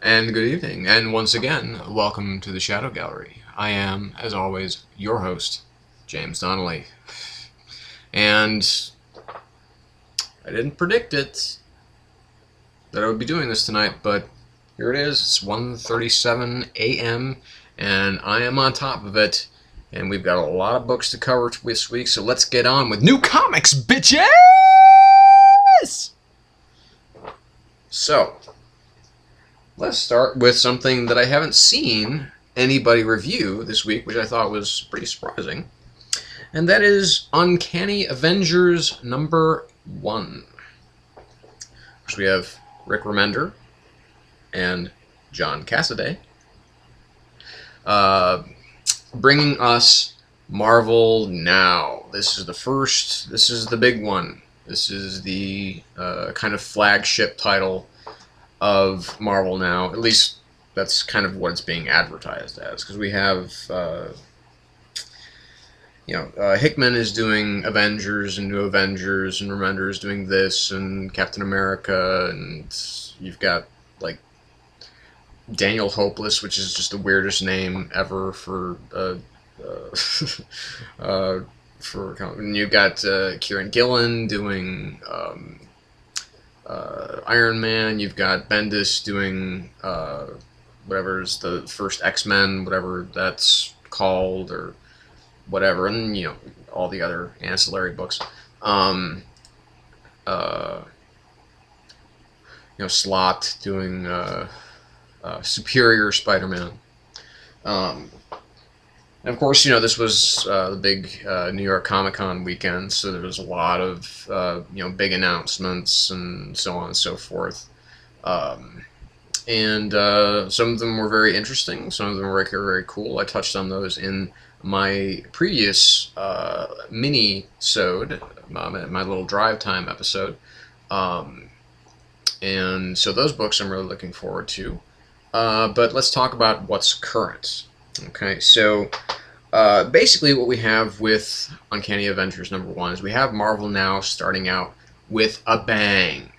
And good evening, and once again, welcome to the Shadow Gallery. I am, as always, your host, James Donnelly. And I didn't predict it that I would be doing this tonight, but here it is. It's 1:37 a.m., and I am on top of it. And we've got a lot of books to cover this week, so let's get on with new comics, bitches! So, let's start with something that I haven't seen anybody review this week, which I thought was pretty surprising. And that is Uncanny Avengers #1. Which we have Rick Remender and John Cassaday bringing us Marvel Now. This is the big one. This is the kind of flagship title of Marvel Now. At least that's kind of what it's being advertised as, because we have Hickman is doing Avengers and New Avengers, and Remender is doing this, and Captain America, and you've got like Daniel Hopeless, which is just the weirdest name ever for and you've got Kieran Gillen doing Iron Man. You've got Bendis doing whatever's the first X-Men, whatever that's called, or whatever, and all the other ancillary books. Slott doing Superior Spider-Man. And of course, this was the big New York Comic-Con weekend, so there was a lot of big announcements and so on and so forth. And some of them were very interesting, some of them were very cool. I touched on those in my previous mini-sode, my little drive time episode. And so those books I'm really looking forward to. But let's talk about what's current. Okay, so basically what we have with Uncanny Avengers #1 is we have Marvel Now starting out with a bang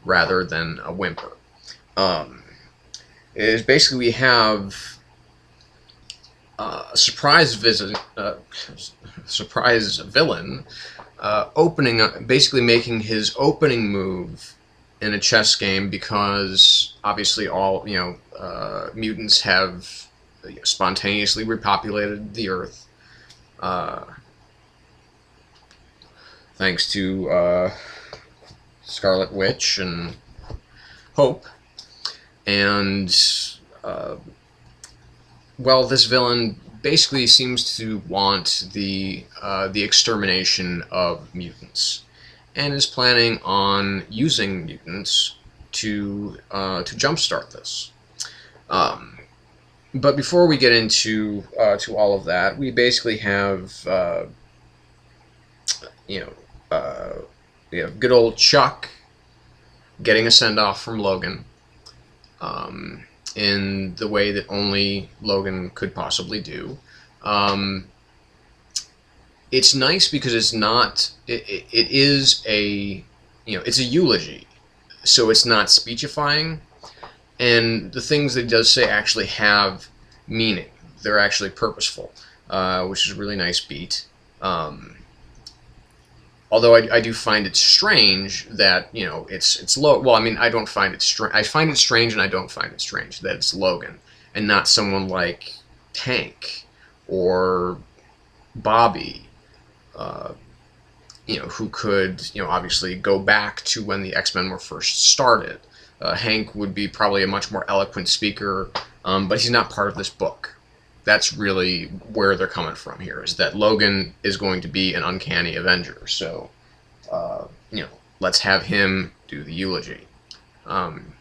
rather than a whimper. Is basically we have a surprise villain basically making his opening move in a chess game, because obviously all mutants have spontaneously repopulated the Earth, thanks to Scarlet Witch and Hope, and this villain basically seems to want the extermination of mutants, and is planning on using mutants to jumpstart this. But before we get into to all of that, we basically have we have good old Chuck getting a send-off from Logan, in the way that only Logan could possibly do. It's nice because it's not. It is a it's a eulogy, so it's not speechifying, and the things that he does say actually have meaning. They're actually purposeful, which is a really nice beat. Although I do find it strange that it's low. Well, I mean, I don't find it strange. I find it strange, and I don't find it strange that it's Logan and not someone like Hank or Bobby. Who could, obviously go back to when the X-Men were first started. Hank would be probably a much more eloquent speaker, but he's not part of this book. That's really where they're coming from here, is that Logan is going to be an Uncanny Avenger. So, let's have him do the eulogy. And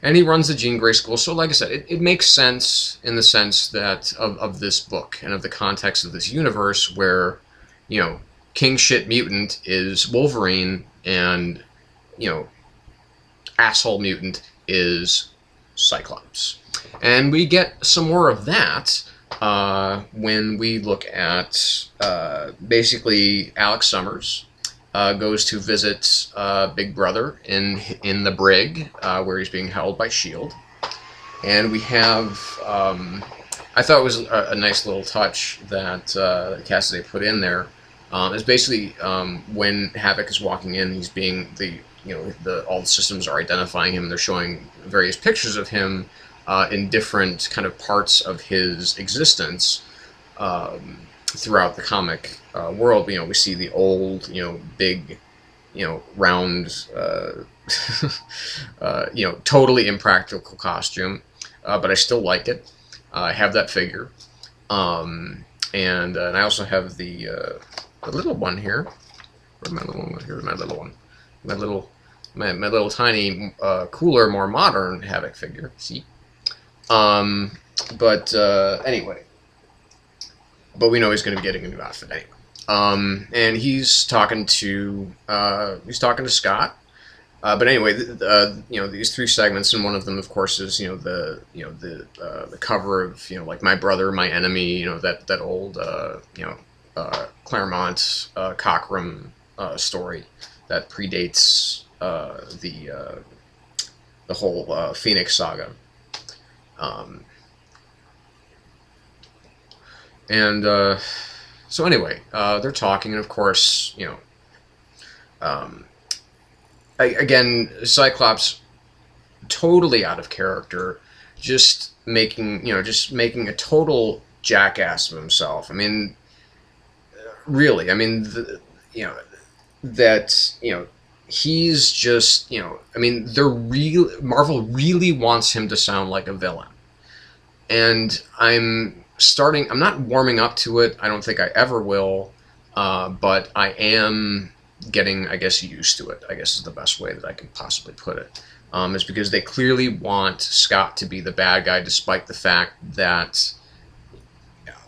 he runs the Jean Grey School, so like I said, it makes sense in the sense that of this book and of the context of this universe where, King Shit Mutant is Wolverine, and, Asshole Mutant is Cyclops. And we get some more of that when we look at basically Alex Summers goes to visit Big Brother in the brig where he's being held by S.H.I.E.L.D. And we have, I thought it was a nice little touch that Cassidy put in there. Is basically when Havoc is walking in, he's being all the systems are identifying him. They're showing various pictures of him in different kind of parts of his existence throughout the comic world. We see the old, big, round, totally impractical costume, but I still like it. I have that figure, and I also have the little one here. Where's my little one? Here's my little one. My little tiny, cooler, more modern Havoc figure. See? Anyway. But we know he's going to be getting a new outfit anyway. And he's talking to Scott. But anyway, these three segments, and one of them, of course, is the cover of like My Brother, My Enemy. That old Claremont Cockrum story that predates the whole Phoenix saga. So anyway, they're talking, and of course, again, Cyclops, totally out of character, just making a total jackass of himself. I mean, really, I mean, he's just, I mean, Marvel really wants him to sound like a villain, and I'm not warming up to it. I don't think I ever will, but I am getting, I guess, used to it, I guess is the best way that I can possibly put it. Is because they clearly want Scott to be the bad guy, despite the fact that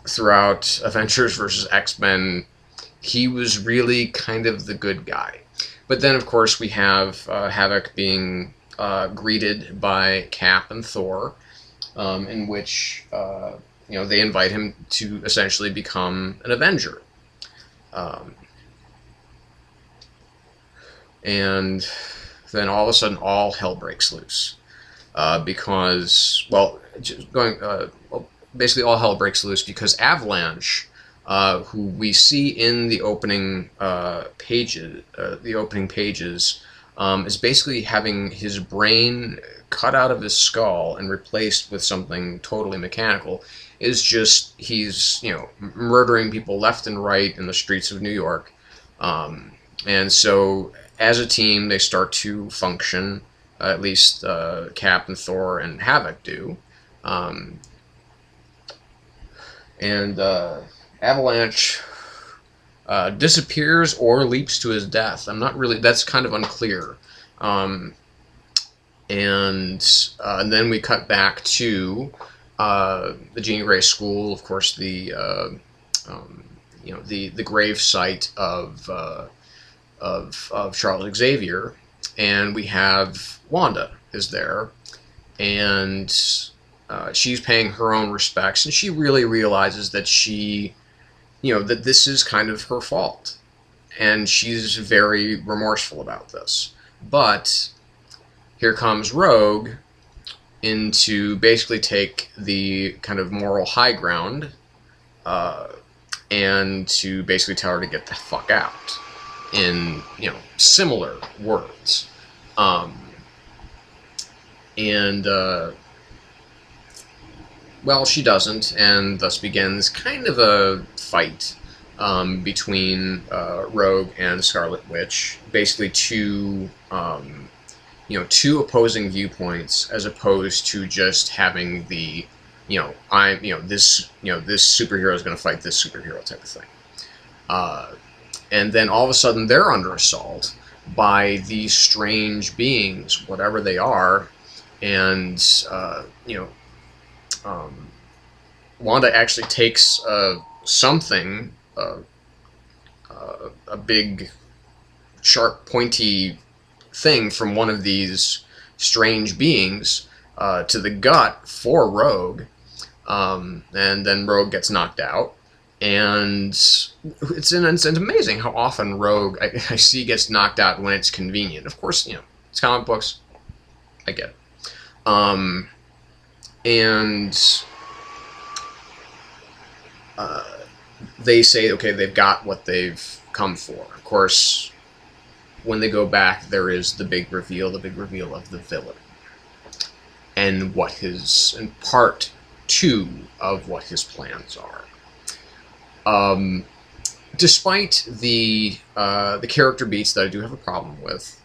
throughout Avengers versus X-Men, he was really kind of the good guy. But then, of course, we have Havoc being greeted by Cap and Thor, in which they invite him to essentially become an Avenger. And then all of a sudden, all hell breaks loose. Because, well, basically all hell breaks loose because Avalanche, who we see in the opening pages, is basically having his brain cut out of his skull and replaced with something totally mechanical. He's murdering people left and right in the streets of New York, and so as a team they start to function. At least Cap and Thor and Havoc do, and Avalanche disappears or leaps to his death. That's kind of unclear. And then we cut back to the Jean Grey School, of course, the grave site of Charles Xavier, and we have Wanda is there, and she's paying her own respects, and she really realizes that that this is kind of her fault, and she's very remorseful about this. But here comes Rogue in to basically take the kind of moral high ground, and to basically tell her to get the fuck out, in similar words. Well, she doesn't, and thus begins kind of a fight between Rogue and Scarlet Witch. Basically, two opposing viewpoints, as opposed to just having the this superhero is going to fight this superhero type of thing. And then all of a sudden, they're under assault by these strange beings, whatever they are, and Wanda actually takes something, a big, sharp, pointy thing from one of these strange beings to the gut for Rogue, and then Rogue gets knocked out, And it's amazing how often Rogue I see gets knocked out when it's convenient. Of course, you know, it's comic books. I get it. And they say, okay, they've got what they've come for. Of course, when they go back, there is the big reveal of the villain. And what his, and part two of what his plans are. Despite the character beats that I do have a problem with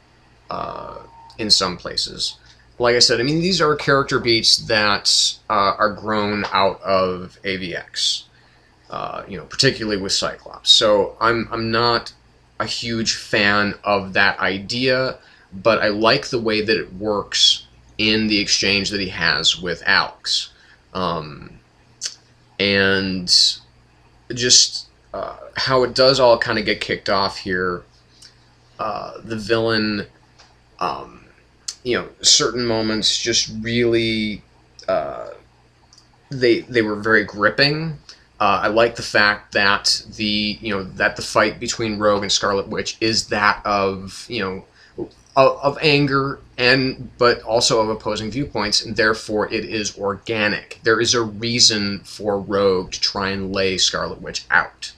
in some places, like I said, I mean, these are character beats that are grown out of AVX, you know, particularly with Cyclops. So I'm not a huge fan of that idea, but I like the way that it works in the exchange that he has with Alex. And just how it does all kind of get kicked off here. The villain, you know, certain moments just really, they were very gripping. I like the fact that the fight between Rogue and Scarlet Witch is that of, you know, of anger, but also of opposing viewpoints, and therefore it is organic. There is a reason for Rogue to try and lay Scarlet Witch out.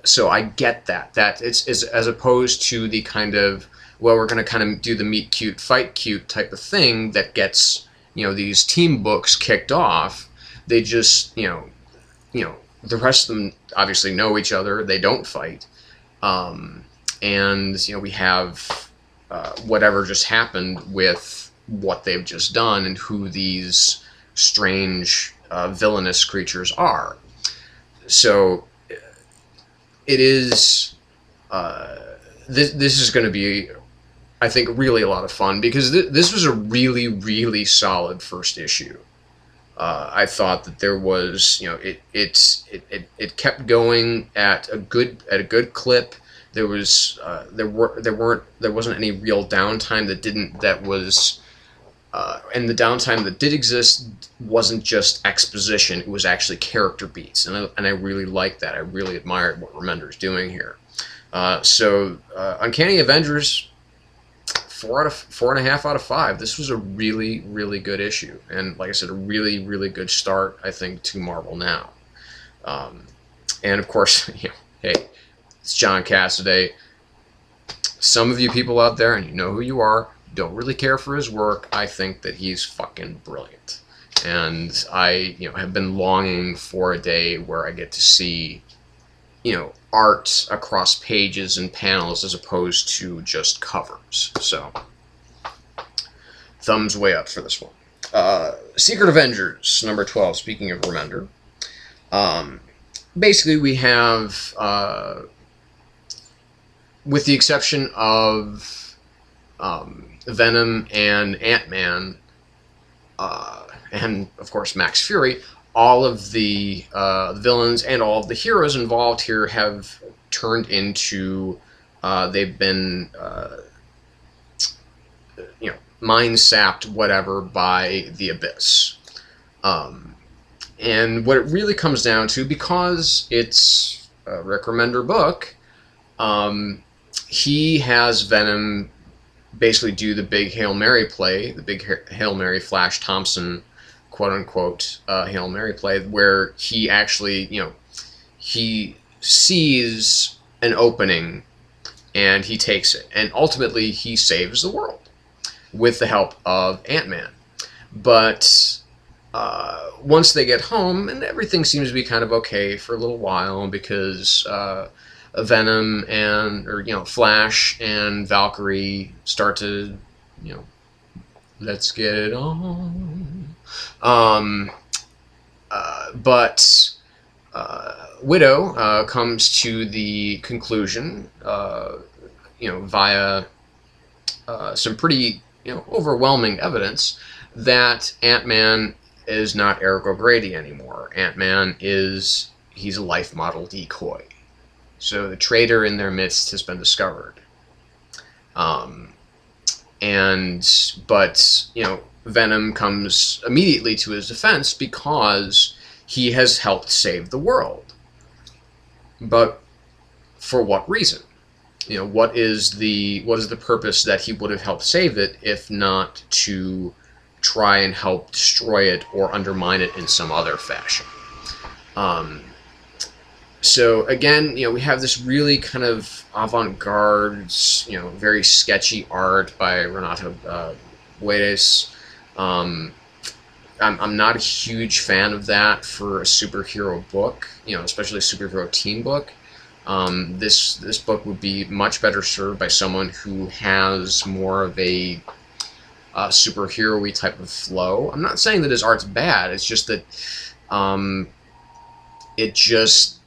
So I get that it's as opposed to the kind of, well, we're going to kind of do the meet cute, fight cute type of thing that gets, you know, these team books kicked off. They just, you know, the rest of them obviously know each other. They don't fight. And, you know, we have whatever just happened with what they've just done and who these strange villainous creatures are. So it is, this is going to be, I think, really a lot of fun, because this was a really, really solid first issue. I thought that there was, you know, it kept going at a good clip. There was there wasn't any real downtime and the downtime that did exist wasn't just exposition. It was actually character beats, and I really like that. I really admired what Remender's doing here. So Uncanny Avengers, 4.5 out of 5. This was a really, really good issue, and like I said, a really, really good start, I think, to Marvel Now. And of course, you know, hey, it's John Cassaday. Some of you people out there, and you know who you are, don't really care for his work. I think that he's fucking brilliant, and I, you know, have been longing for a day where I get to see, you know, art across pages and panels as opposed to just covers. So, thumbs way up for this one. Secret Avengers, number 12, speaking of Remender. Basically, we have, with the exception of Venom and Ant-Man, and of course Max Fury, all of the villains and all of the heroes involved here have turned into, they've been, you know, mind-sapped, whatever, by the Abyss. And what it really comes down to, because it's a Rick Remender book, he has Venom basically do the big Hail Mary play, the big Hail Mary Flash Thompson, quote-unquote, Hail Mary play, where he actually, you know, he sees an opening and he takes it. And ultimately, he saves the world with the help of Ant-Man. But once they get home, and everything seems to be kind of okay for a little while, because Venom and, or, you know, Flash and Valkyrie start to, you know, let's get it on. But Widow comes to the conclusion, you know, via some pretty, you know, overwhelming evidence, that Ant-Man is not Eric O'Grady anymore. Ant-Man he's a life model decoy. So the traitor in their midst has been discovered. But, you know, Venom comes immediately to his defense because he has helped save the world. But for what reason? You know, what is the purpose that he would have helped save it if not to try and help destroy it or undermine it in some other fashion? So again, you know, we have this really kind of avant-garde, you know, very sketchy art by Renato Guedes. I'm not a huge fan of that for a superhero book, you know, especially a superhero teen book. This book would be much better served by someone who has more of a superhero-y type of flow. I'm not saying that his art's bad. It's just that it just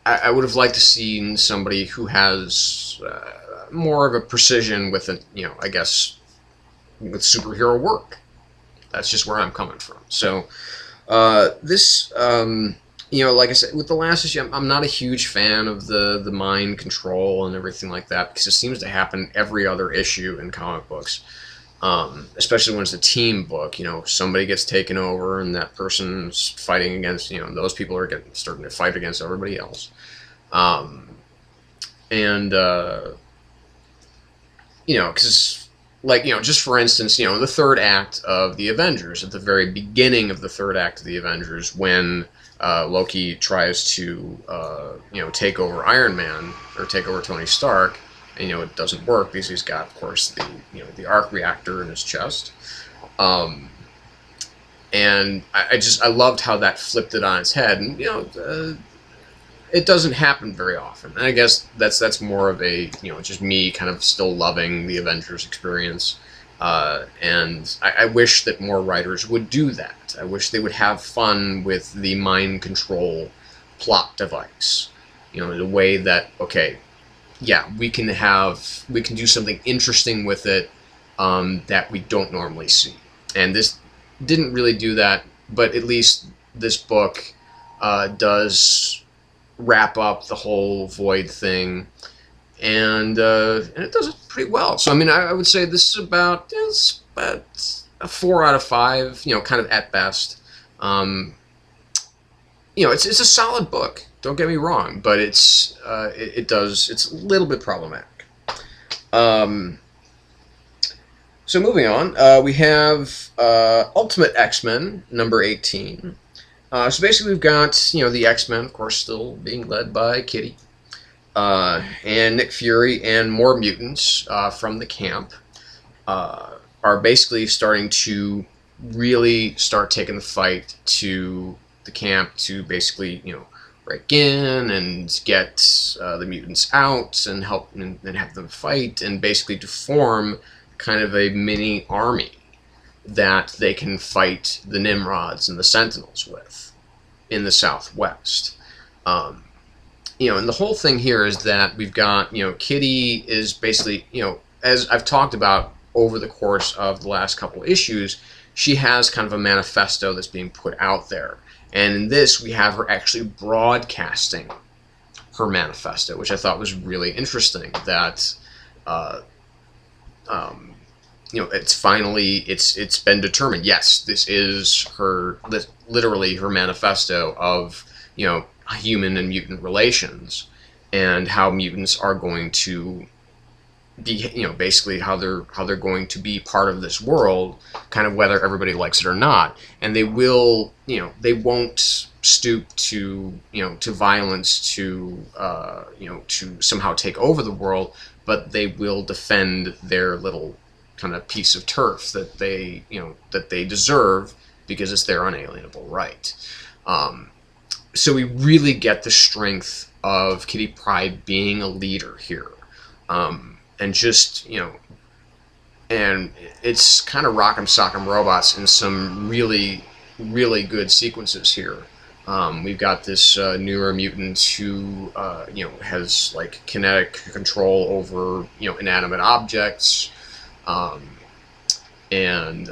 I would have liked to see somebody who has more of a precision with it, you know, I guess with superhero work. That's just where I'm coming from. So this, you know, like I said, with the last issue, I'm not a huge fan of the mind control and everything like that, because it seems to happen every other issue in comic books, especially when it's a team book. You know, somebody gets taken over and that person's fighting against, you know, those people are starting to fight against everybody else. You know, because, like, you know, just for instance, you know, the third act of the Avengers, at the very beginning of the third act of the Avengers, when Loki tries to, you know, take over Iron Man, or take over Tony Stark, and, you know, it doesn't work because he's got, of course, the, you know, the arc reactor in his chest. And I loved how that flipped it on its head, and, you know, it doesn't happen very often. And I guess that's more of a, you know, just me kind of still loving the Avengers experience. And I wish that more writers would do that. I wish they would have fun with the mind control plot device. You know, in a way that, okay, yeah, we can do something interesting with it that we don't normally see. And this didn't really do that, but at least this book does wrap up the whole Void thing, and it does it pretty well. So I mean, I would say this is about a 4 out of 5, you know, kind of at best. You know, it's a solid book. Don't get me wrong, but it's a little bit problematic. So moving on, we have Ultimate X-Men number 18. So basically we've got, you know, the X-Men, of course, still being led by Kitty, and Nick Fury, and more mutants from the camp are basically starting to really start taking the fight to the camp to basically, you know, break in and get the mutants out and help and have them fight, and basically to form kind of a mini army that they can fight the Nimrods and the Sentinels with in the Southwest. You know, and the whole thing here is that we've got, you know, Kitty is basically, you know, as I've talked about over the course of the last couple issues, she has kind of a manifesto that's being put out there. And in this, we have her actually broadcasting her manifesto, which I thought was really interesting, that you know, it's finally, it's been determined, yes, this is literally her manifesto of, you know, human and mutant relations, and how mutants are going to be, you know, basically how they're going to be part of this world, kind of whether everybody likes it or not. And they will, you know, they won't stoop to, you know, to violence, to you know, to somehow take over the world, but they will defend their little kind of piece of turf that they, you know, that they deserve, because it's their unalienable right. So we really get the strength of Kitty Pryde being a leader here, and just, you know, and it's kind of rock'em sock'em robots in some really, really good sequences here. We've got this newer mutant who, you know, has like kinetic control over, you know, inanimate objects, and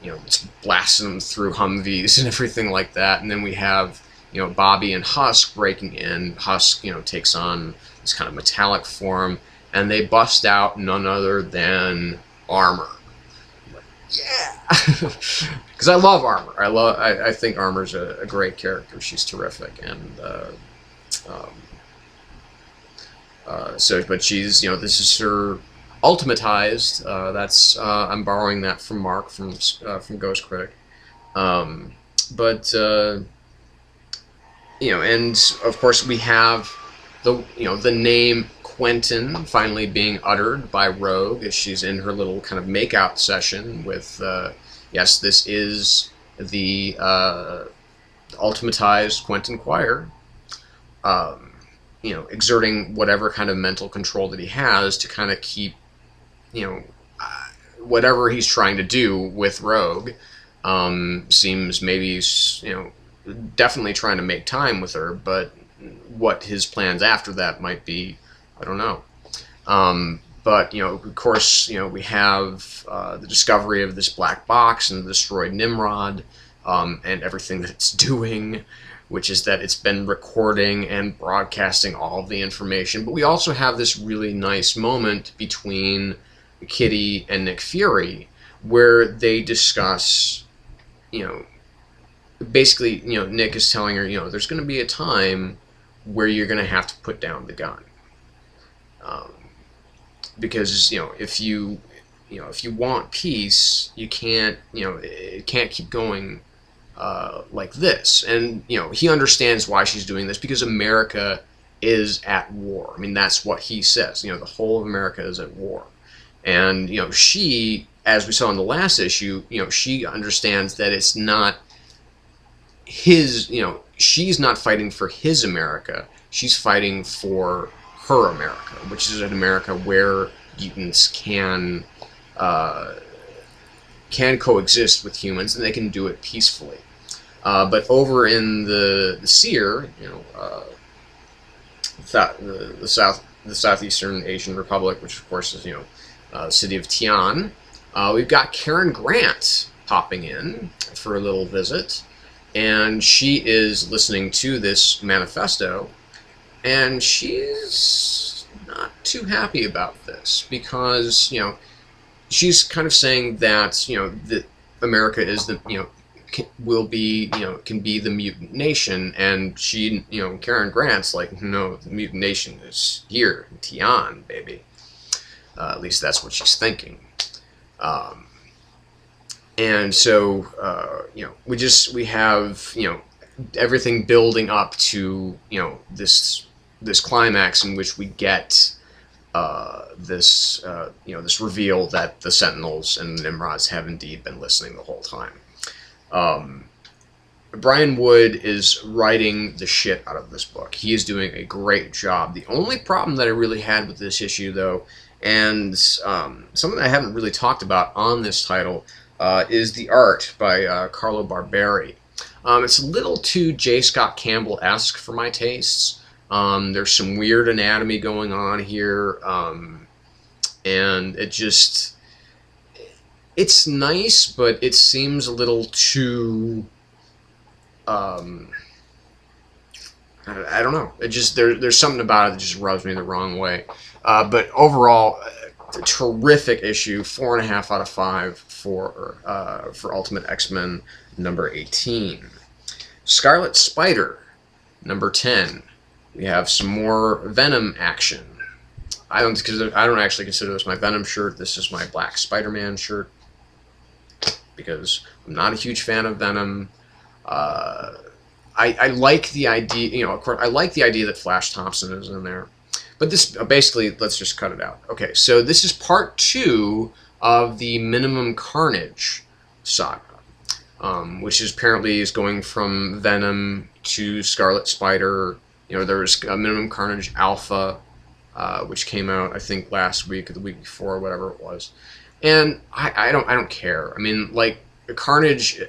you know, it's blasting them through Humvees and everything like that. And then we have, you know, Bobby and Husk breaking in. Husk, you know, takes on this kind of metallic form, and they bust out none other than Armor. yeah, because I love Armor. I think Armor's a great character. She's terrific, and um, but she's, this is her ultimatized. That's I'm borrowing that from Mark from Ghost Critic. But and of course we have the name Quentin finally being uttered by Rogue as she's in her little kind of makeout session with, yes, this is the ultimatized Quentin Quire, exerting whatever kind of mental control that he has to kind of keep, whatever he's trying to do with Rogue. Seems maybe he's, definitely trying to make time with her, but what his plans after that might be, I don't know. But, of course, we have the discovery of this black box and the destroyed Nimrod, and everything that it's doing, which is that it's been recording and broadcasting all of the information. But we also have this really nice moment between Kitty and Nick Fury where they discuss, basically, Nick is telling her, there's going to be a time where you're going to have to put down the gun. Because, if you want peace, you can't, it can't keep going like this. And, he understands why she's doing this, because America is at war. I mean, that's what he says. The whole of America is at war. And, she, as we saw in the last issue, she understands that it's not his, she's not fighting for his America. She's fighting for her America, which is an America where mutants can coexist with humans, and they can do it peacefully. But over in the Seer, the Southeastern Asian Republic, which of course is the city of Tian, we've got Karen Grant popping in for a little visit, and she is listening to this manifesto, and she's not too happy about this because she's kind of saying that that America is the can be the mutant nation, and she Karen Grant's like, no, the mutant nation is here in Tian, baby. At least that's what she's thinking. And so we have everything building up to this climax in which we get this reveal that the Sentinels and the Nimrods have indeed been listening the whole time. Brian Wood is writing the shit out of this book. He is doing a great job. The only problem that I really had with this issue, though, and something I haven't really talked about on this title, is the art by Carlo Barberi. It's a little too J. Scott Campbell-esque for my tastes. There's some weird anatomy going on here, and it's nice, but it seems a little too, I don't know. There's something about it that just rubs me the wrong way. But overall, terrific issue, 4.5 out of 5 for Ultimate X-Men number 18. Scarlet Spider, number 10. We have some more Venom action. I don't actually consider this my Venom shirt. This is my Black Spider-Man shirt because I'm not a huge fan of Venom. I like the idea, of course, I like the idea that Flash Thompson is in there. But this, basically, let's just cut it out. Okay, so this is part 2 of the Minimum Carnage saga, which apparently is going from Venom to Scarlet Spider. There was a Minimum Carnage Alpha, which came out, I think, last week or the week before, whatever it was. And I don't care. I mean, like, Carnage,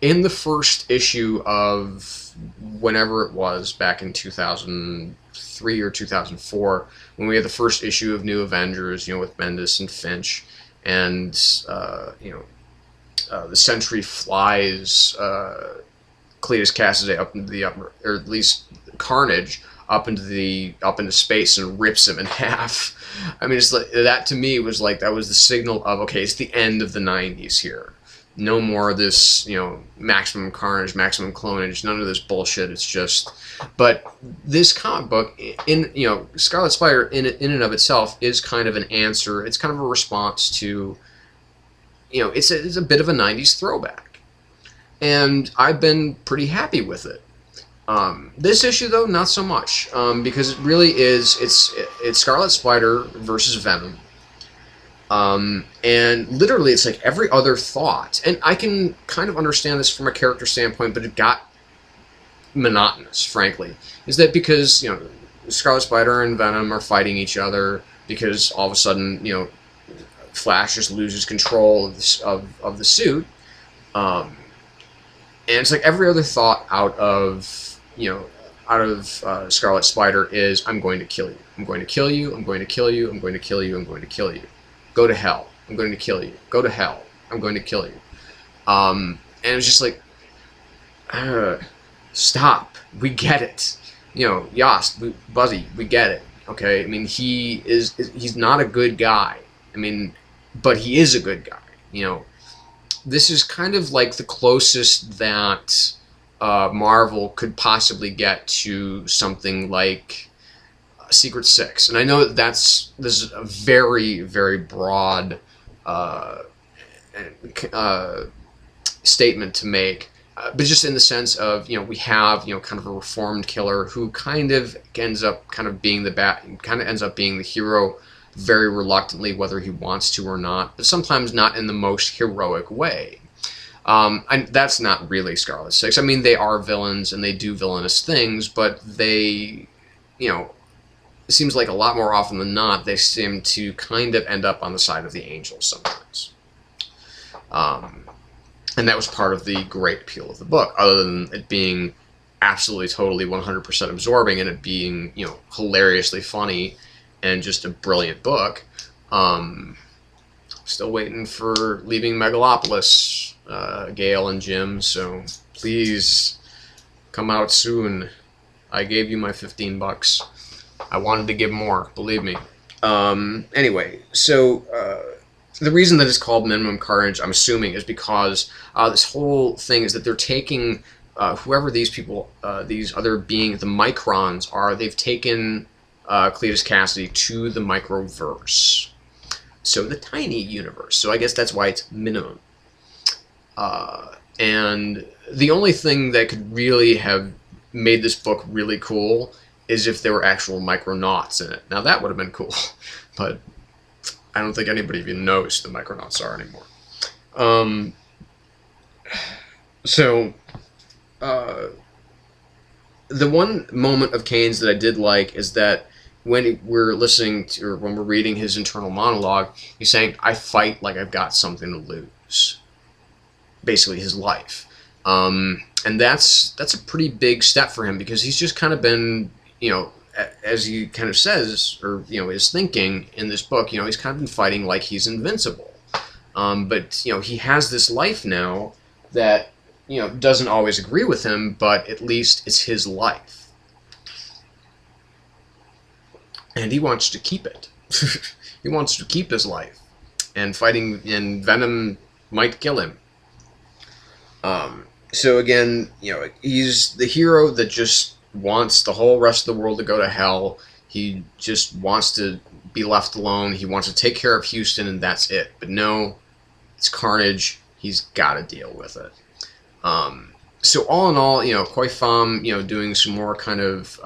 in the first issue of whenever it was, back in 2003 or 2004, when we had the first issue of New Avengers, with Bendis and Finch, and the Sentry flies Cletus Kasady up into the upper, or at least Carnage, up into space and rips him in half. I mean, it's like, that to me was like, that was the signal of, okay, it's the end of the 90s here. No more of this, you know, maximum carnage, maximum clonage, none of this bullshit. It's just, but this comic book, you know, Scarlet Spider in and of itself is kind of an answer. It's kind of a response to, you know, it's a bit of a 90s throwback. And I've been pretty happy with it. This issue, though, not so much, because it really is, it's Scarlet Spider versus Venom. And literally it's like every other thought, and I can kind of understand this from a character standpoint, but it got monotonous, frankly, is that because, you know, Scarlet Spider and Venom are fighting each other because all of a sudden, you know, Flash just loses control of the suit, and it's like every other thought out of, you know, Scarlet Spider is, I'm going to kill you, I'm going to kill you, I'm going to kill you, I'm going to kill you, I'm going to kill you. Go to hell. I'm going to kill you. Go to hell. I'm going to kill you. And it was just like, stop. We get it. You know, Yost, Buzzy, we get it. Okay? I mean, he's not a good guy. I mean, but he is a good guy. You know, this is kind of like the closest that Marvel could possibly get to something like Secret Six, and I know that this is a very, very broad statement to make, but just in the sense of, you know, we have, you know, kind of a reformed killer who kind of ends up being the hero very reluctantly, whether he wants to or not, but sometimes not in the most heroic way. And that's not really Scarlet Six. I mean, they are villains and they do villainous things, but they, you know, it seems like a lot more often than not, they seem to kind of end up on the side of the angels sometimes. And that was part of the great appeal of the book, other than it being absolutely, totally, 100% absorbing and it being, you know, hilariously funny and just a brilliant book. Still waiting for Leaving Megalopolis, Gale and Jim, so please come out soon. I gave you my $15. I wanted to give more, believe me. Anyway, so the reason that it's called Minimum Carnage, I'm assuming, is because this whole thing is that they're taking whoever these people, these other beings, the Microns are, they've taken Cletus Cassidy to the Microverse. So the tiny universe. So I guess that's why it's minimum. And the only thing that could really have made this book really cool is if there were actual Micronauts in it. Now that would have been cool, but I don't think anybody even knows who the Micronauts are anymore. The one moment of Kane's that I did like is that when we're listening to, or when we're reading his internal monologue, he's saying, I fight like I've got something to lose. Basically his life. And that's a pretty big step for him, because he's just kind of been, you know, as he kind of says, or, you know, is thinking in this book, you know, he's kind of been fighting like he's invincible. But, you know, he has this life now that, you know, doesn't always agree with him, but at least it's his life. And he wants to keep it. He wants to keep his life. And fighting in Venom might kill him. So again, you know, he's the hero that just wants the whole rest of the world to go to hell. He just wants to be left alone. He wants to take care of Houston, and that's it. But no, it's Carnage. He's got to deal with it. So all in all, you know, Khoi Pham, you know, doing some more kind of,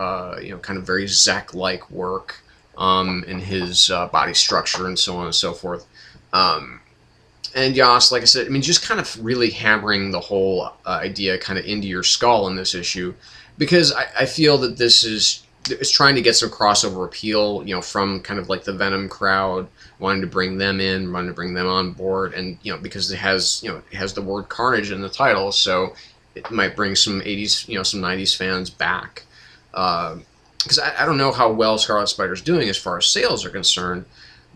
you know, kind of very Zack-like work in his body structure and so on and so forth. And Yost, like I said, I mean, just kind of really hammering the whole idea kind of into your skull in this issue, because I feel that this is it's trying to get some crossover appeal, you know, from kind of like the Venom crowd, wanting to bring them in, wanting to bring them on board, and, you know, because it has, you know, it has the word Carnage in the title, so it might bring some 80s, you know, some 90s fans back. Because I don't know how well Scarlet Spider's doing as far as sales are concerned,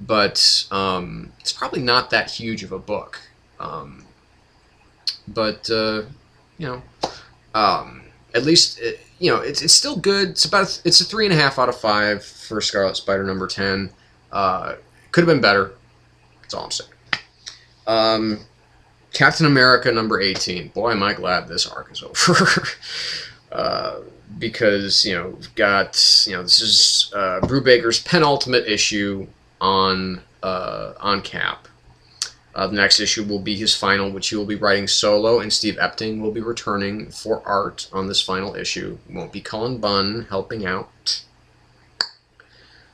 but it's probably not that huge of a book. You know, at least, you know, it's still good. It's a 3.5 out of 5 for Scarlet Spider number 10. Could have been better. That's all I'm saying. Captain America number 18. Boy, am I glad this arc is over. Because, you know, we've got, you know, this is Brubaker's penultimate issue on Cap. The next issue will be his final, which he will be writing solo, and Steve Epting will be returning for art on this final issue. It won't be Cullen Bunn helping out.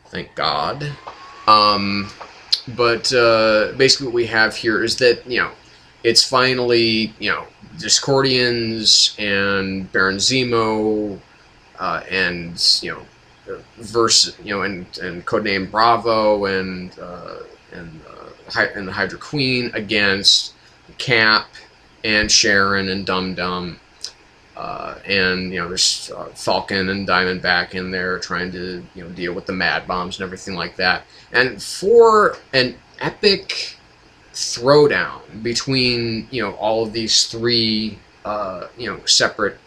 Thank God. But basically what we have here is that, you know, it's finally, you know, Discordians and Baron Zemo, and, you know, and Codename Bravo and the Hydra Queen against Cap and Sharon and Dum Dum, and, you know, there's Falcon and Diamondback in there trying to, you know, deal with the Mad Bombs and everything like that. And for an epic throwdown between, you know, all of these three, you know, separate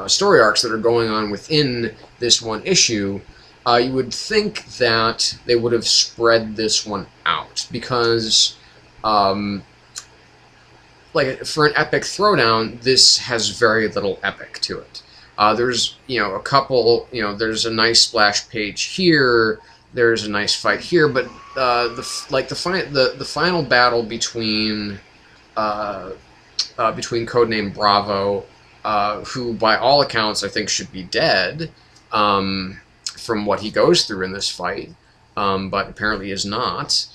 story arcs that are going on within this one issue, you would think that they would have spread this one out, because, like, for an epic throwdown, this has very little epic to it. There's, you know, a couple, you know, there's a nice splash page here, there's a nice fight here, but the final battle between Codename Bravo, who by all accounts I think should be dead, from what he goes through in this fight, but apparently is not.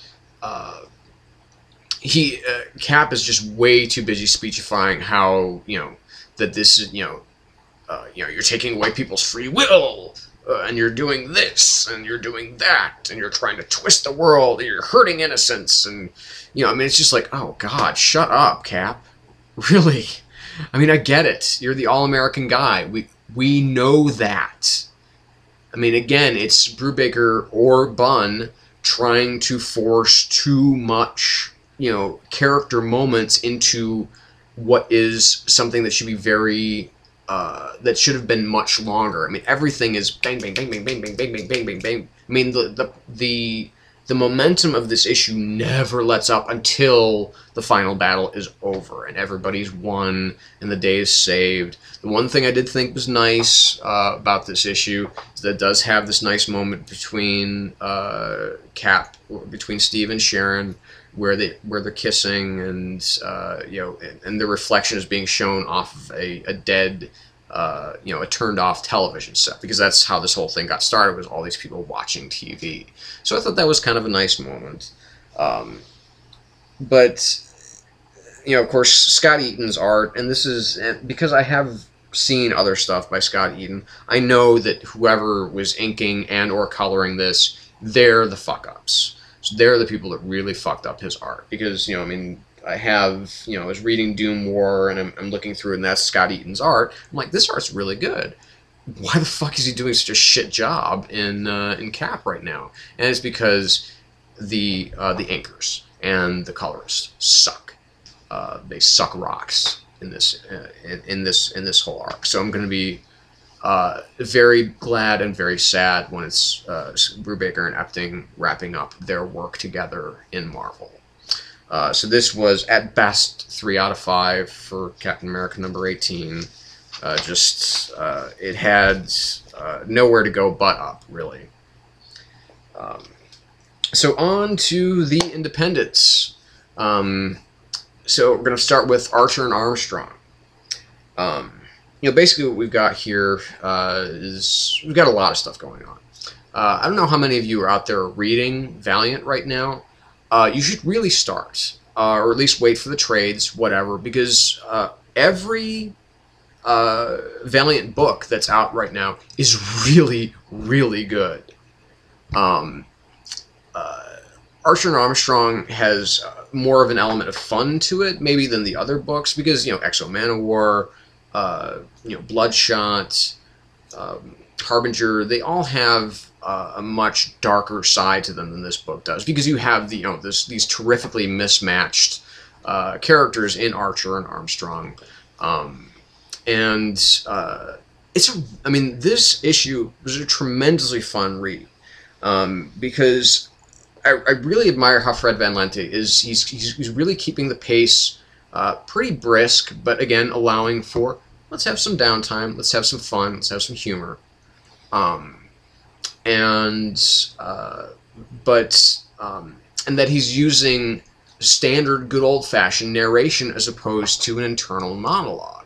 Cap is just way too busy speechifying how, you know, that this is, you know, you're taking away people's free will, and you're doing this, and you're doing that, and you're trying to twist the world, and you're hurting innocents, and, you know, I mean, it's just like, oh God, shut up, Cap. Really? I mean, I get it. You're the all-American guy. We know that. I mean, again, it's Brubaker or Bunn trying to force too much, you know, character moments into what is something that should be very, that should have been much longer. I mean, everything is bang, bang, bang, bang, bang, bang, bang, bang, bang, bang, bang. I mean, the momentum of this issue never lets up until the final battle is over and everybody's won and the day is saved. The one thing I did think was nice about this issue is that it does have this nice moment between between Steve and Sharon, where they're kissing, and you know, and the reflection is being shown off of a dead, you know, a turned off television set, because that's how this whole thing got started, was all these people watching TV. So I thought that was kind of a nice moment. But, you know, of course, Scott Eaton's art, and this is, because I have seen other stuff by Scott Eaton, I know that whoever was inking and or coloring this, they're the fuck-ups. So they're the people that really fucked up his art. Because, you know, I mean, I was reading Doom War, and I'm looking through it, and that's Scott Eaton's art. I'm like, this art's really good. Why the fuck is he doing such a shit job in Cap right now? And it's because the inkers and the colorists suck. They suck rocks in this whole arc. So I'm going to be very glad and very sad when it's Brubaker and Epting wrapping up their work together in Marvel. So this was, at best, 3 out of 5 for Captain America number 18. It had nowhere to go but up, really. So on to the independents. So we're going to start with Archer and Armstrong. You know, basically what we've got here is we've got a lot of stuff going on. I don't know how many of you are out there reading Valiant right now. You should really start, or at least wait for the trades, whatever, because every Valiant book that's out right now is really, really good. Archer and Armstrong has more of an element of fun to it, maybe, than the other books, because, you know, Exo Manowar, you know, Bloodshot, Harbinger, they all have a much darker side to them than this book does, because you have the, you know, these terrifically mismatched characters in Archer and Armstrong, and I mean, this issue was a tremendously fun read, because I really admire how Fred Van Lente is. He's really keeping the pace pretty brisk, but again, allowing for, let's have some downtime, let's have some fun, let's have some humor. And that he's using standard good old-fashioned narration as opposed to an internal monologue.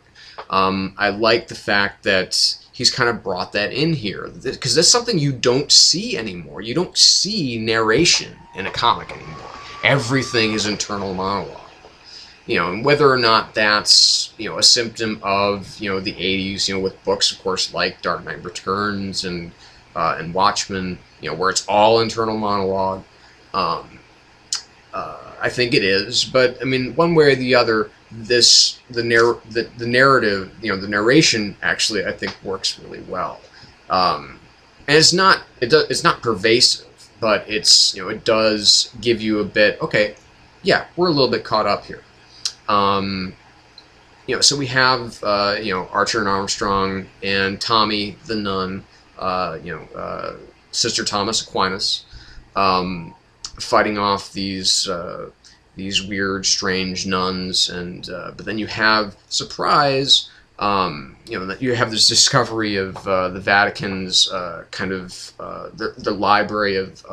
I like the fact that he's kind of brought that in here, because that's something you don't see anymore. You don't see narration in a comic anymore. Everything is internal monologue. You know, and whether or not that's, you know, a symptom of, you know, the 80s, you know, with books, of course, like Dark Knight Returns and Watchmen, you know, where it's all internal monologue. I think it is, but I mean, one way or the other, the narrative, you know, the narration actually, I think, works really well. And it's not pervasive, but it's, you know, it does give you a bit. Okay, yeah, we're a little bit caught up here. You know, so we have you know, Archer and Armstrong and Tommy the nun, you know, Sister Thomas Aquinas, fighting off these weird, strange nuns, and but then you have surprise. You know, that you have this discovery of the Vatican's kind of the library of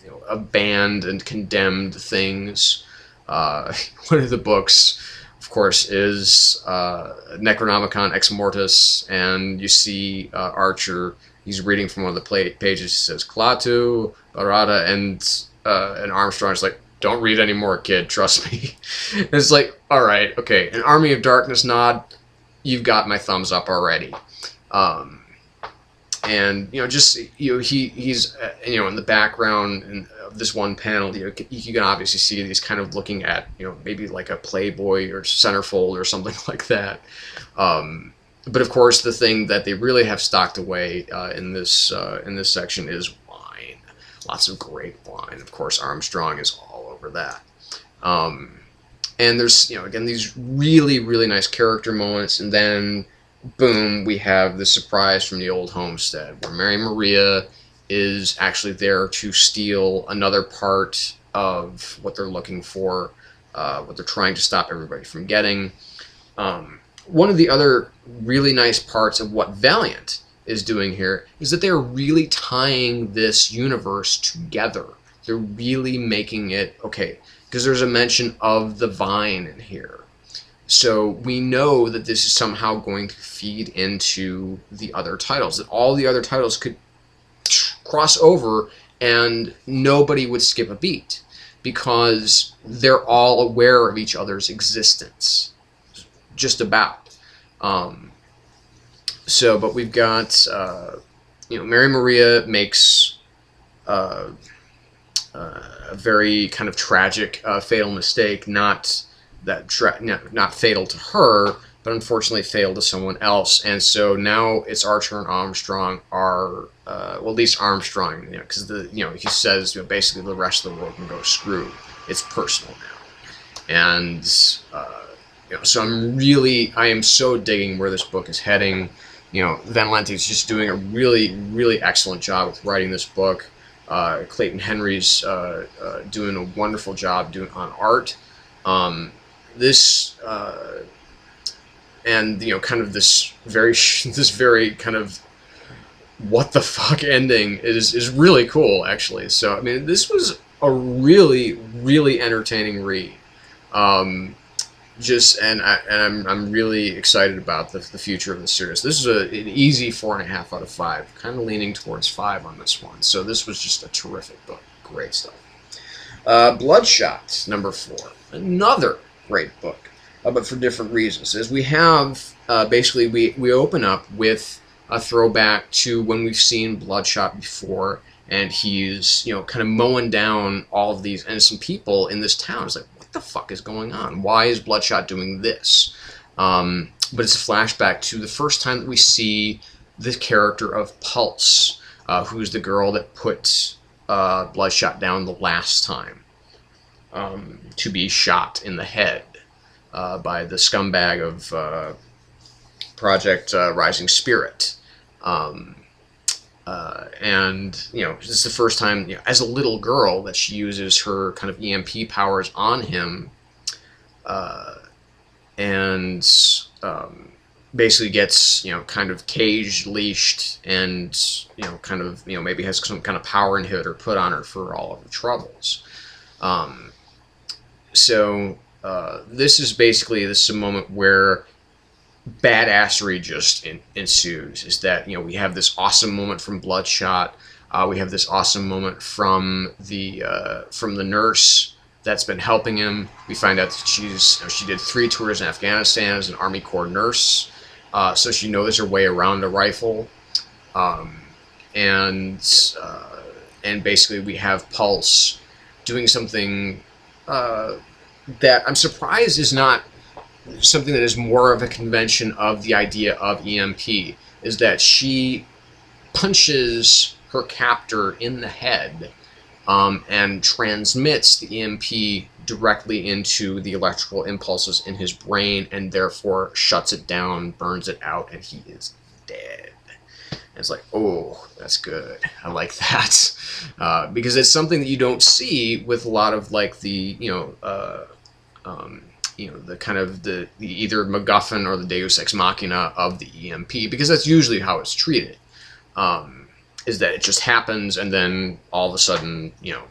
you know, banned and condemned things. One of the books, of course, is Necronomicon Ex Mortis, and you see Archer. He's reading from one of the pages. He says Klaatu Barada, and Armstrong's like, "Don't read anymore, kid. Trust me." And it's like, all right, okay. An Army of Darkness nod. You've got my thumbs up already. And you know, just, you know, he's you know, in the background of this one panel, you know, you can obviously see he's kind of looking at, you know, maybe like a Playboy or Centerfold or something like that. But of course, the thing that they really have stocked away in this section is wine. Lots of great wine. Of course, Armstrong is all over that. And there's, you know, again, these really, really nice character moments, and then boom, we have the surprise from the old homestead, where Mary Maria is actually there to steal another part of what they're looking for, what they're trying to stop everybody from getting. One of the other really nice parts of what Valiant is doing here is that they're really tying this universe together. They're really making it, okay, because there's a mention of the vine in here. So we know that this is somehow going to feed into the other titles, that all the other titles could cross over and nobody would skip a beat, because they're all aware of each other's existence, just about. So, but we've got, you know, Mary Maria makes a very kind of tragic, fatal mistake, not fatal to her, but unfortunately fatal to someone else. And so now it's Archer and Armstrong are, well, at least Armstrong, you know, because he says, you know, basically the rest of the world can go screw. It's personal now, and you know, so I am so digging where this book is heading. You know, Van Lente is just doing a really, really excellent job with writing this book. Clayton Henry's doing a wonderful job on art. And you know, kind of this very kind of what the fuck ending is really cool, actually. So I mean, this was a really, really entertaining read. I'm really excited about the future of the series. This is an easy 4.5 out of 5, kind of leaning towards 5 on this one. So this was just a terrific book, great stuff. Bloodshot #4, another great book, but for different reasons. As we have basically we open up with a throwback to when we've seen Bloodshot before, and he's, you know, kind of mowing down all of these innocent people in this town. It's like, what the fuck is going on? Why is Bloodshot doing this? But it's a flashback to the first time that we see the character of Pulse, who's the girl that put Bloodshot down the last time, to be shot in the head by the scumbag of Project Rising Spirit. And, you know, this is the first time, you know, as a little girl that she uses her kind of EMP powers on him, and basically gets, you know, kind of caged, leashed, and, you know, kind of, you know, maybe has some kind of power inhibitor put on her for all of her troubles. This is basically, this is a moment where badassery just ensues. Is that, you know, we have this awesome moment from Bloodshot. We have this awesome moment from the nurse that's been helping him. We find out that she did 3 tours in Afghanistan as an Army Corps nurse, so she knows her way around a rifle. And basically we have Pulse doing something that I'm surprised is not something that is more of a convention of the idea of EMP, is that she punches her captor in the head and transmits the EMP directly into the electrical impulses in his brain, and therefore shuts it down, burns it out, and he is dead. And it's like, oh, that's good. I like that. Because it's something that you don't see with a lot of, like, the, you know, the kind of the either MacGuffin or the Deus Ex Machina of the EMP, because that's usually how it's treated. Is that it just happens, and then all of a sudden, you know,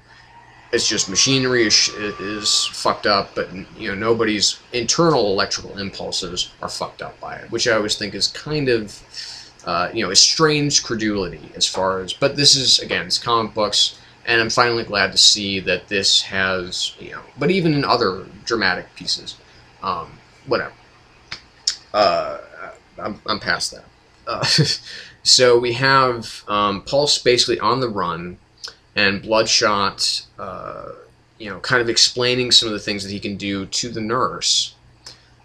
it's just machinery is fucked up, but, you know, nobody's internal electrical impulses are fucked up by it, which I always think is kind of, you know, a strange credulity as far as, but this is, again, it's comic books, and I'm finally glad to see that this has, you know, but even in other dramatic pieces, whatever. I'm past that. So we have Pulse basically on the run, and Bloodshot, you know, kind of explaining some of the things that he can do to the nurse.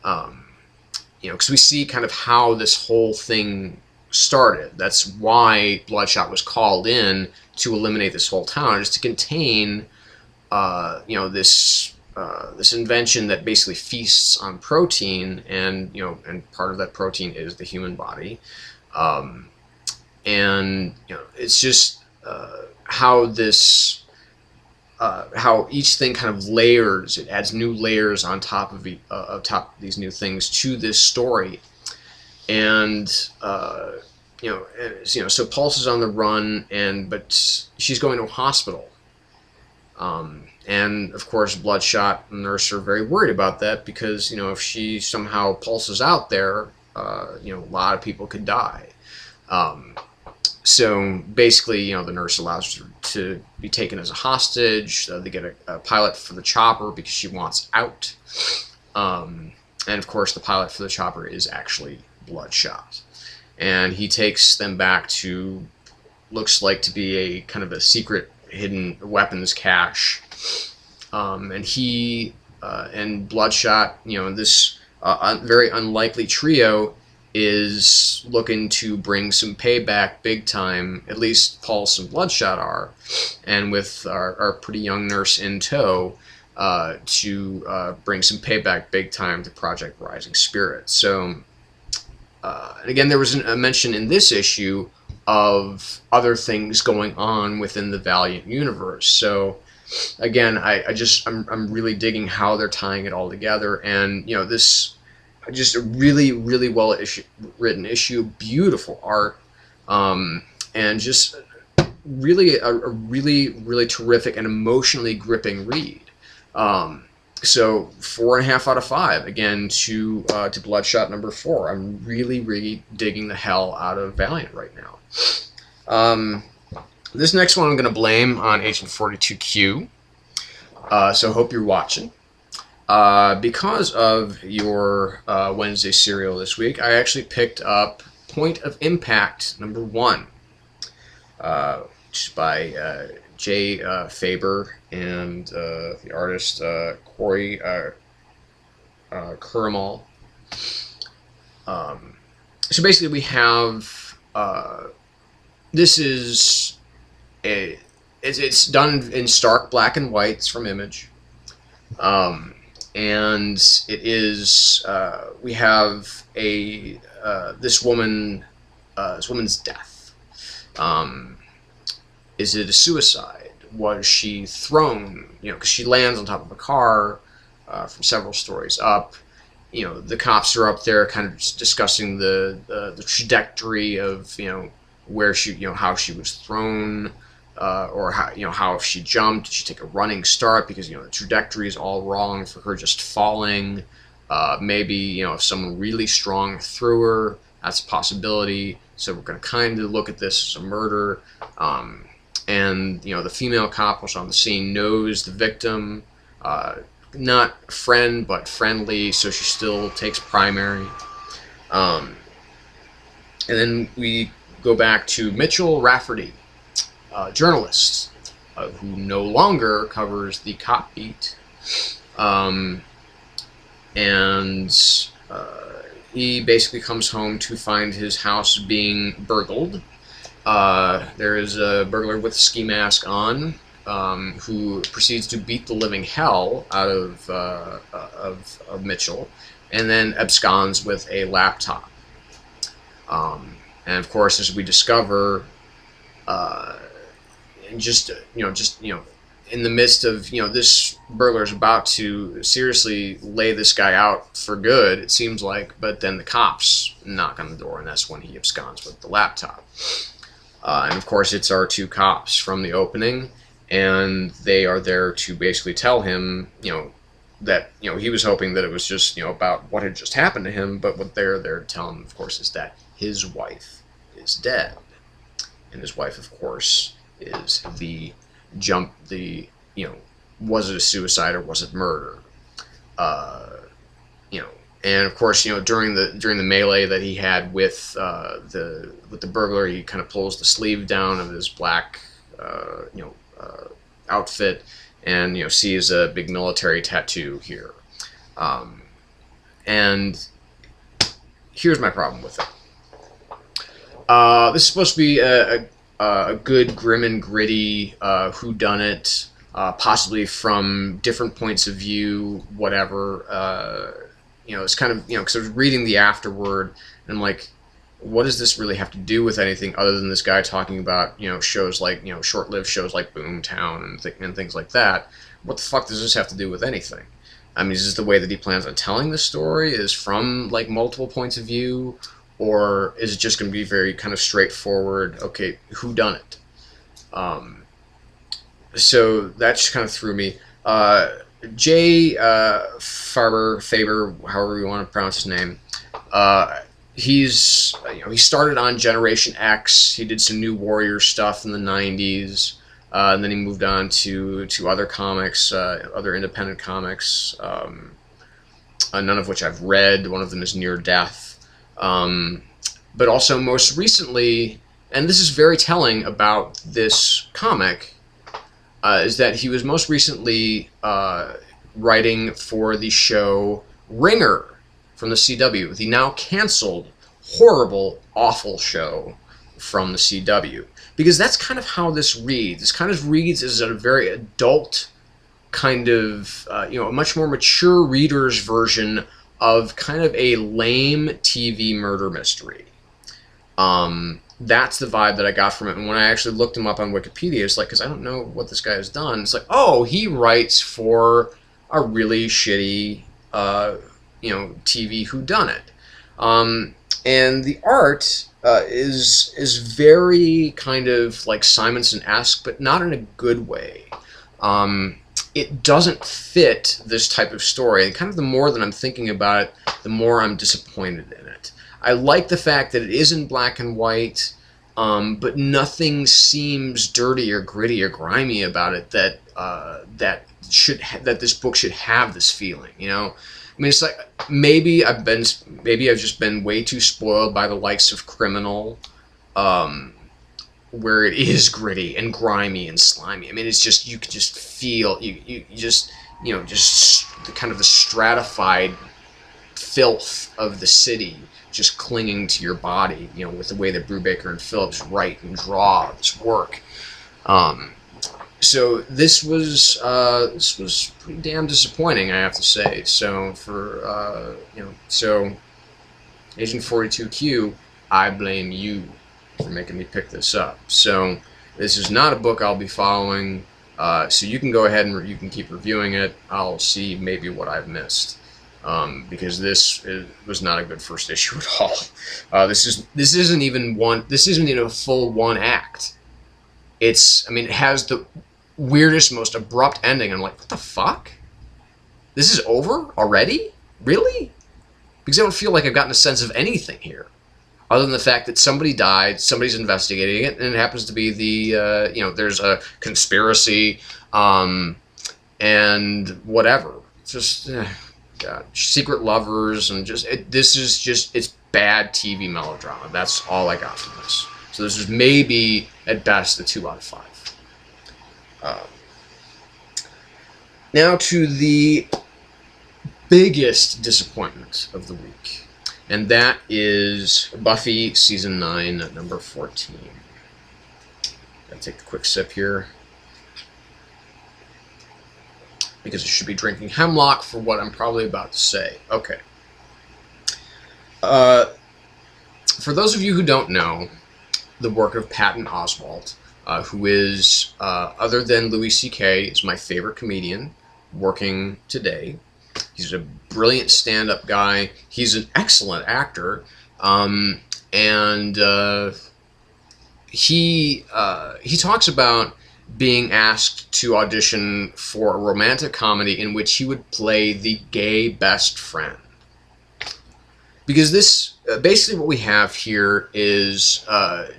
You know, because we see kind of how this whole thing started. That's why Bloodshot was called in to eliminate this whole town, just to contain, you know, this invention that basically feasts on protein, and, you know, and part of that protein is the human body. And, you know, it's just how this, how each thing kind of layers. It adds new layers on top of these new things to this story. And you know, so Pulse is on the run, but she's going to a hospital. And of course, Bloodshot and Nurse are very worried about that, because, you know, if she somehow pulses out there, you know, a lot of people could die. So basically, you know, the nurse allows her to be taken as a hostage. They get a pilot for the chopper because she wants out. And of course, the pilot for the chopper is actually Bloodshot. And he takes them back to, looks like to be a kind of a secret hidden weapons cache. And he and Bloodshot, you know, this very unlikely trio is looking to bring some payback big time. At least Pulse and Bloodshot are, and with our pretty young nurse in tow, to bring some payback big time to Project Rising Spirit. So, and again, there was a mention in this issue of other things going on within the Valiant universe. So, again, I'm really digging how they're tying it all together, and, you know, this. Just a really, really well written issue, beautiful art, and just really a really, really terrific and emotionally gripping read. So 4.5 out of 5 again to Bloodshot number 4. I'm really, really digging the hell out of Valiant right now. This next one I'm going to blame on Agent 42Q. So hope you're watching. Because of your Wednesday serial this week, I actually picked up Point of Impact number 1, which is by Jay Faber and the artist Corey Kuramal. So basically, we have this is it's done in stark black and white. It's from Image. and it is we have a this woman's death. Is it a suicide? Was she thrown? You know, because she lands on top of a car from several stories up. You know, the cops are up there, kind of discussing the trajectory of, you know, where she, you know, how she was thrown, or how, you know, how if she jumped, did she take a running start, because, you know, the trajectory is all wrong for her just falling. Maybe, you know, if someone really strong threw her, that's a possibility. So we're going to kind of look at this as a murder. And, you know, the female cop who's on the scene knows the victim, not friend, but friendly, so she still takes primary. And then we go back to Mitchell Rafferty, journalist, who no longer covers the cop beat. He basically comes home to find his house being burgled. There is a burglar with a ski mask on, who proceeds to beat the living hell out of Mitchell, and then absconds with a laptop. And of course, as we discover, just in the midst of, you know, this burglar is about to seriously lay this guy out for good, it seems like, but then the cops knock on the door, and that's when he absconds with the laptop. And of course, it's our two cops from the opening, and they are there to basically tell him, you know, that, you know, he was hoping that it was just, you know, about what had just happened to him, but what they're there to tell him, of course, is that his wife is dead. And his wife, of course, is you know, was it a suicide or was it murder? You know, and of course, you know, during the melee that he had with the burglar, he kind of pulls the sleeve down of his black outfit, and, you know, sees a big military tattoo here. And here's my problem with it. This is supposed to be a good, grim and gritty whodunit, possibly from different points of view, whatever. You know, it's kind of, you know, because I was reading the afterword, and I'm like, what does this really have to do with anything other than this guy talking about, you know, shows like, you know, short-lived shows like Boomtown and things like that? What the fuck does this have to do with anything? I mean, is this the way that he plans on telling the story, is from, like, multiple points of view? Or is it just going to be very kind of straightforward, okay, who done it? So that just kind of threw me. Jay Faber, however you want to pronounce his name, he's, you know, he started on Generation X. He did some New Warrior stuff in the 90s, and then he moved on to other comics, other independent comics, none of which I've read. One of them is Near Death. But also most recently, and this is very telling about this comic, is that he was most recently writing for the show Ringer from the CW, the now canceled, horrible, awful show from the CW. Because that's kind of how this reads. This kind of reads as a very adult kind of, you know, a much more mature reader's version of kind of a lame TV murder mystery. That's the vibe that I got from it. And when I actually looked him up on Wikipedia, it's like, because I don't know what this guy has done, it's like, oh, he writes for a really shitty, you know, TV whodunit. And the art is very kind of like Simonson-esque, but not in a good way. It doesn't fit this type of story, and kind of the more that I'm thinking about it, the more I'm disappointed in it. I like the fact that it is in black and white, but nothing seems dirty or gritty or grimy about it that that this book should have this feeling. You know, I mean, it's like maybe I've just been way too spoiled by the likes of Criminal, where it is gritty and grimy and slimy. I mean, it's just, you can just feel, you just, you know, just the kind of the stratified filth of the city just clinging to your body, you know, with the way that Brubaker and Phillips write and draw this work. So this was pretty damn disappointing, I have to say. So for so Agent 42Q, I blame you for making me pick this up. So this is not a book I'll be following. So you can go ahead and you can keep reviewing it. I'll see maybe what I've missed, because this was not a good first issue at all. This isn't even a full one act. I mean, it has the weirdest, most abrupt ending. I'm like, what the fuck? This is over already? Really? Because I don't feel like I've gotten a sense of anything here, other than the fact that somebody died, somebody's investigating it, and it happens to be the, there's a conspiracy, and whatever. It's just, God, secret lovers, and it's bad TV melodrama. That's all I got from this. So this is maybe, at best, a 2 out of 5. Now to the biggest disappointment of the week, and that is Buffy Season 9, number 14. Gotta take a quick sip here, because I should be drinking hemlock for what I'm probably about to say. Okay. For those of you who don't know the work of Patton Oswalt, who is, other than Louis C.K., is my favorite comedian working today. He's a brilliant stand-up guy. He's an excellent actor, and he talks about being asked to audition for a romantic comedy in which he would play the gay best friend. Because this, basically what we have here is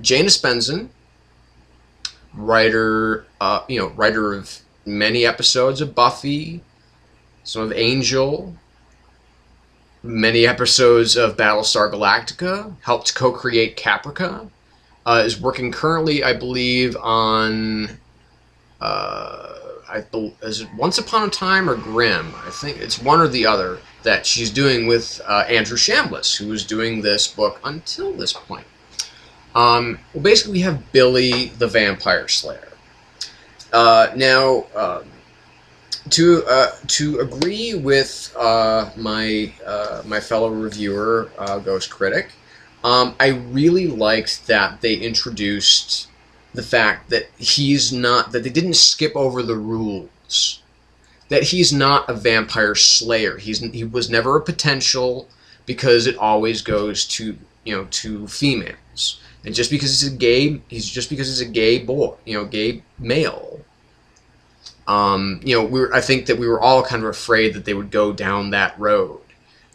Jane Espenson, writer of many episodes of Buffy, some of Angel, many episodes of Battlestar Galactica, helped co-create Caprica, is working currently, I believe, on, is it Once Upon a Time or Grimm? I think it's one or the other that she's doing with Andrew Chambliss, who was doing this book until this point. Well, basically, we have Billy the Vampire Slayer. Now, to agree with my fellow reviewer, Ghost Critic, I really liked that they introduced the fact that that they didn't skip over the rules. That he's not a vampire slayer. He was never a potential, because it always goes to females. And just because he's a gay boy, gay male. I think that we were all kind of afraid that they would go down that road,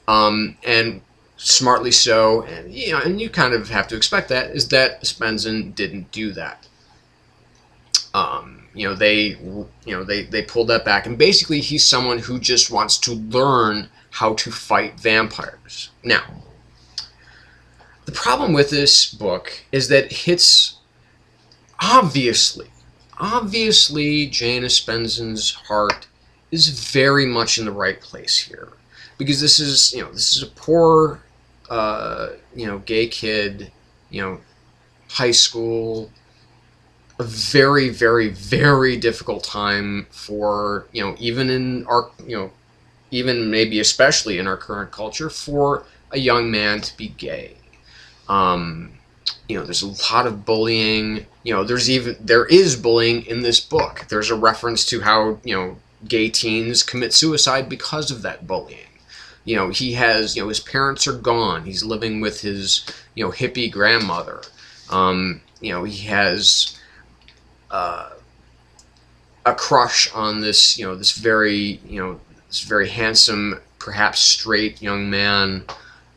and smartly so. And and you kind of have to expect that, is that Espenson didn't do that. They pulled that back, and basically he's someone who just wants to learn how to fight vampires. Now, the problem with this book is that it hits, obviously, Jane Espenson's heart is very much in the right place here, because this is a poor, gay kid, high school, a very, very, very difficult time for, even in our, even maybe especially in our current culture, for a young man to be gay. There's a lot of bullying. There is bullying in this book. There's a reference to how, gay teens commit suicide because of that bullying. He has, his parents are gone. He's living with his, hippie grandmother. He has a crush on this, this very handsome, perhaps straight young man,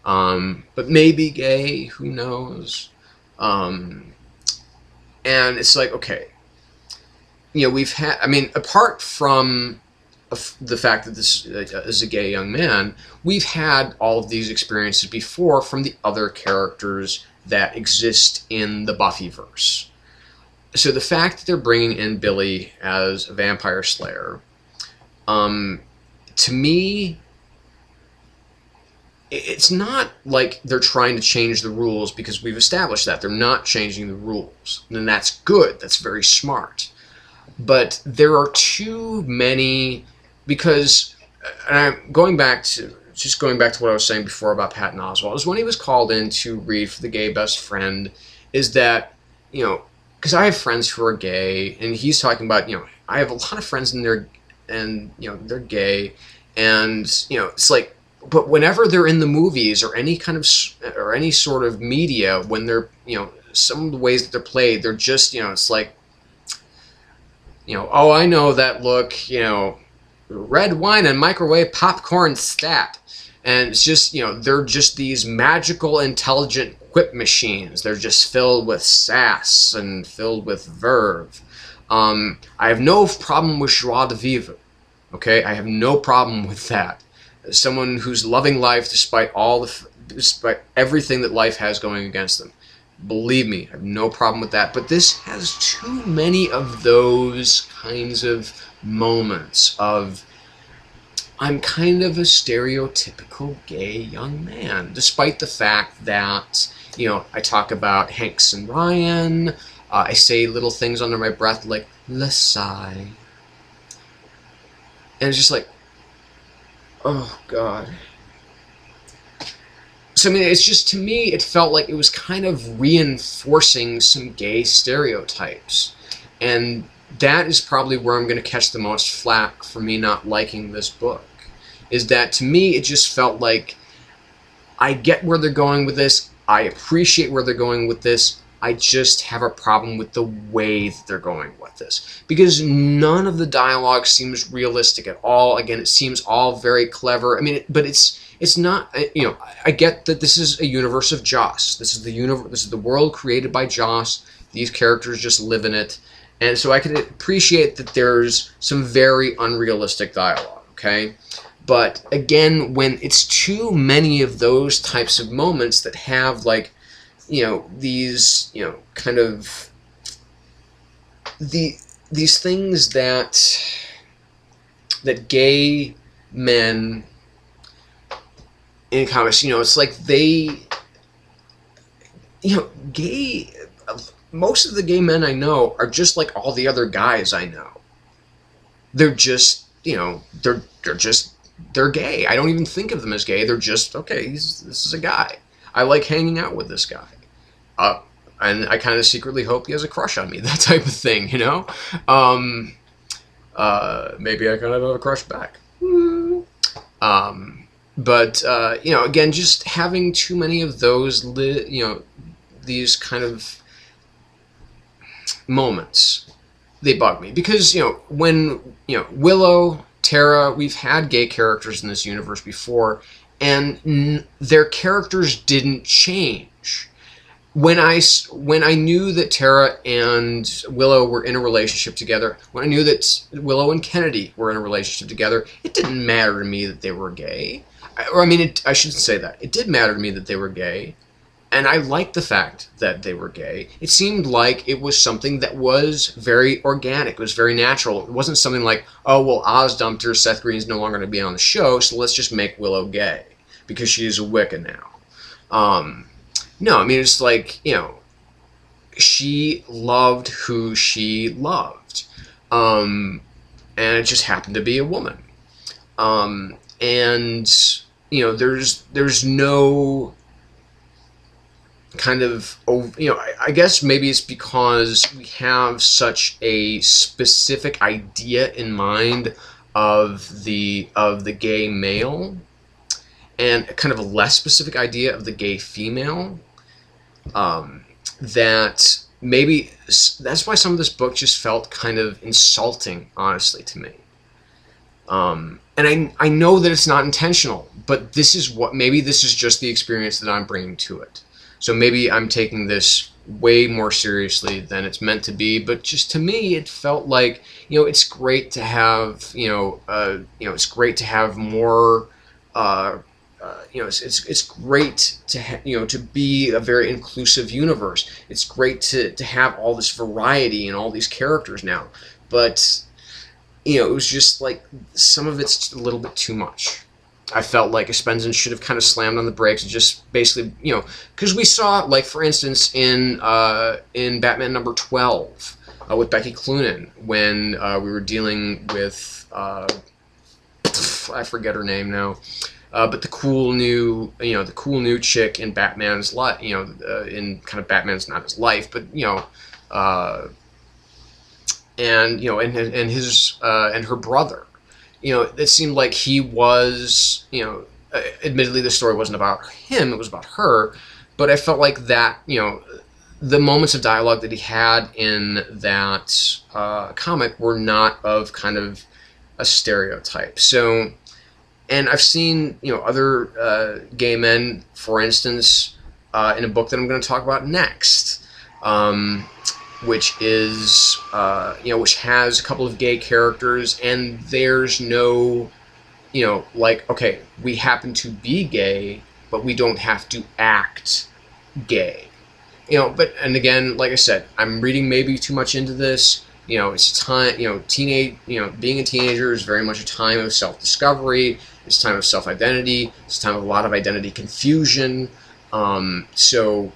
but maybe gay, who knows? And it's like, okay, we've had, apart from the fact that this is a gay young man, we've had all of these experiences before from the other characters that exist in the Buffyverse. So the fact that they're bringing in Billy as a vampire slayer, to me, it's not like they're trying to change the rules, because we've established that they're not changing the rules. And that's good. That's very smart. But there are too many, because, and I'm going back to what I was saying before about Patton Oswalt, is when he was called in to read for the gay best friend, is that, you know, because I have friends who are gay, and he's talking about, you know, I have a lot of friends and they're gay, and, you know, it's like, but whenever they're in the movies or any kind of, or any sort of media, when they're, you know, some of the ways that they're played, they're just, you know, it's like, you know, oh, I know that look, you know, red wine and microwave popcorn stat. And it's just, you know, they're just these magical, intelligent whip machines. They're just filled with sass and filled with verve. I have no problem with joie de vivre. Okay, I have no problem with that. As someone who's loving life despite despite everything that life has going against them. Believe me, I have no problem with that. But this has too many of those kinds of moments of, I'm kind of a stereotypical gay young man, despite the fact that, you know, I talk about Hanks and Ryan, I say little things under my breath like, le sigh. And it's just like, oh, God. So, I mean, it's just, to me, it felt like it was kind of reinforcing some gay stereotypes. And that is probably where I'm going to catch the most flack for me not liking this book. Is that, to me, it just felt like, I get where they're going with this, I appreciate where they're going with this, I just have a problem with the way that they're going with this. Because none of the dialogue seems realistic at all. Again, it seems all very clever. I mean, but it's not, you know, I get that this is a universe of Joss. This is the world created by Joss. These characters just live in it. And so I can appreciate that there's some very unrealistic dialogue, okay? But again, when it's too many of those types of moments that have, like, you know, these, you know, kind of these things that gay men in comics, you know, it's like they, you know, most of the gay men I know are just like all the other guys I know. They're just, you know, they're gay. I don't even think of them as gay. They're just, okay, this is a guy. I like hanging out with this guy. And I kind of secretly hope he has a crush on me, that type of thing, you know? Maybe I kind of have a crush back. But, you know, again, just having too many of those, you know, these kind of moments, they bug me. Because, you know, when, you know, Willow, Tara, we've had gay characters in this universe before, and their characters didn't change. When I knew that Tara and Willow were in a relationship together, when I knew that Willow and Kennedy were in a relationship together, it didn't matter to me that they were gay. Or, I mean, I shouldn't say that. It did matter to me that they were gay, and I liked the fact that they were gay. It seemed like it was something that was very organic. It was very natural. It wasn't something like, oh, well, Oz dumped her, Seth Green's no longer going to be on the show, so let's just make Willow gay because she's a Wicca now. No, I mean, it's like, you know, she loved who she loved. And it just happened to be a woman. And, you know, there's no kind of, you know, I guess maybe it's because we have such a specific idea in mind of the gay male, and kind of a less specific idea of the gay female, that maybe that's why some of this book just felt kind of insulting, honestly, to me. And I know that it's not intentional, but this is maybe this is just the experience that I'm bringing to it. So maybe I'm taking this way more seriously than it's meant to be, but just to me, it felt like, you know, it's great to have, it's great to have more, it's great to to be a very inclusive universe. It's great to have all this variety and all these characters now, but, you know, it was just like some of it's just a little bit too much. I felt like Espenson should have kind of slammed on the brakes and just basically, you know, because we saw, like, for instance, in Batman number 12, with Becky Cloonan when we were dealing with I forget her name now, but the cool new chick in Batman's life, in kind of Batman's, not his life, but and his and her brother. It seemed like he was, admittedly the story wasn't about him, it was about her, but I felt like that, the moments of dialogue that he had in that comic were not of kind of a stereotype. So, and I've seen, other gay men, for instance, in a book that I'm going to talk about next, which is, which has a couple of gay characters, and there's no, like, okay, we happen to be gay, but we don't have to act gay. But, and again, like I said, I'm reading maybe too much into this. It's a time, being a teenager is very much a time of self-discovery. It's a time of self-identity. It's a time of a lot of identity confusion. So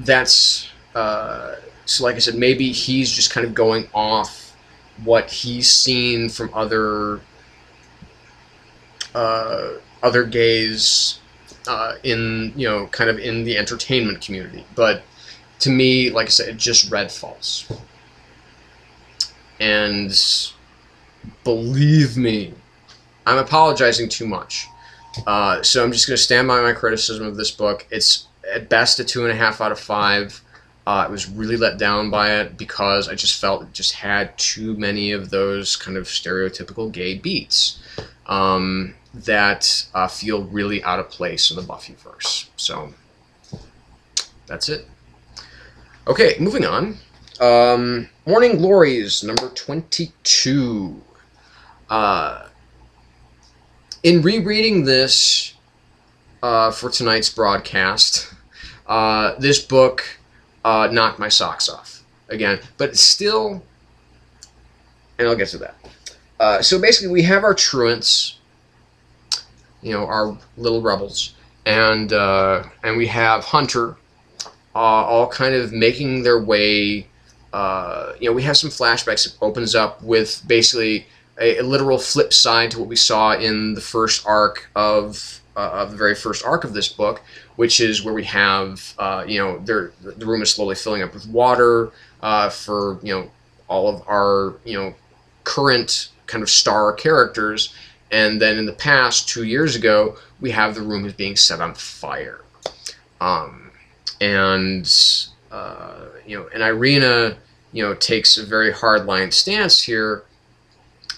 that's, so like I said, maybe he's just kind of going off what he's seen from other gays in, kind of in the entertainment community. But to me, like I said, it just read false. And believe me, I'm apologizing too much. So I'm just going to stand by my criticism of this book. It's at best a 2.5 out of 5. I was really let down by it because I just felt it just had too many of those kind of stereotypical gay beats that feel really out of place in the Buffyverse. So that's it. Okay, moving on. Morning Glories, number 22. In rereading this for tonight's broadcast, this book knocked my socks off again, but it's still, and I'll get to that. So basically, we have our truants, our little rebels, and we have Hunter, all kind of making their way. We have some flashbacks. It opens up with basically a literal flip side to what we saw in the first arc of the very first arc of this book, which is where we have, the room is slowly filling up with water for, all of our, current kind of star characters. And then in the past, 2 years ago, we have the room is being set on fire. And Irina, takes a very hardline stance here,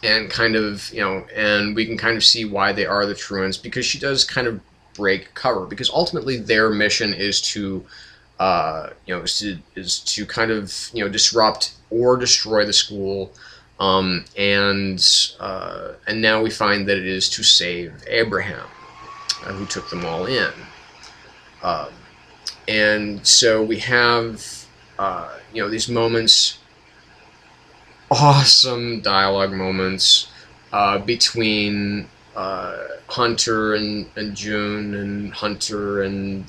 and kind of, and we can kind of see why they are the truants, because she does kind of break cover, because ultimately their mission is to, is to kind of, disrupt or destroy the school, and now we find that it is to save Abraham, who took them all in. And so we have, these moments, awesome dialogue moments between Hunter and June, and Hunter and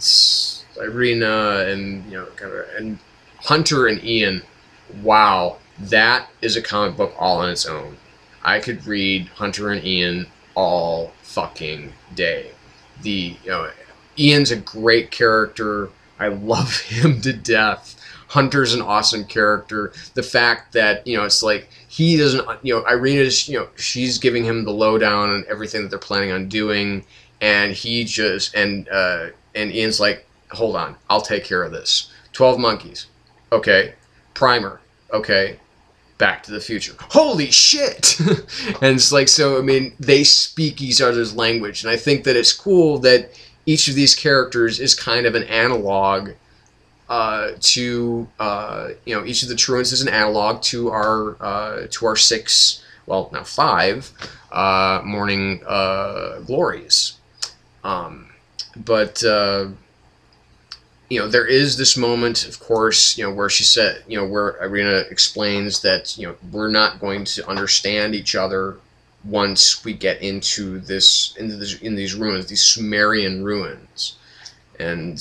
Irina, and and Hunter and Ian. Wow, that is a comic book all on its own. I could read Hunter and Ian all fucking day. Ian's a great character. I love him to death. Hunter's an awesome character. The fact that, it's like, he doesn't, Irina's, she's giving him the lowdown on everything that they're planning on doing, and he just, and Ian's like, hold on, I'll take care of this. 12 Monkeys. Okay. Primer. Okay. Back to the Future. Holy shit! And it's like, so, I mean, they speak each other's language, and I think that it's cool that each of these characters is kind of an analog to each of the truants is an analog to our 6, well, now 5 morning glories. But there is this moment, of course, where she said, where Irina explains that, we're not going to understand each other once we get into these ruins, these Sumerian ruins. And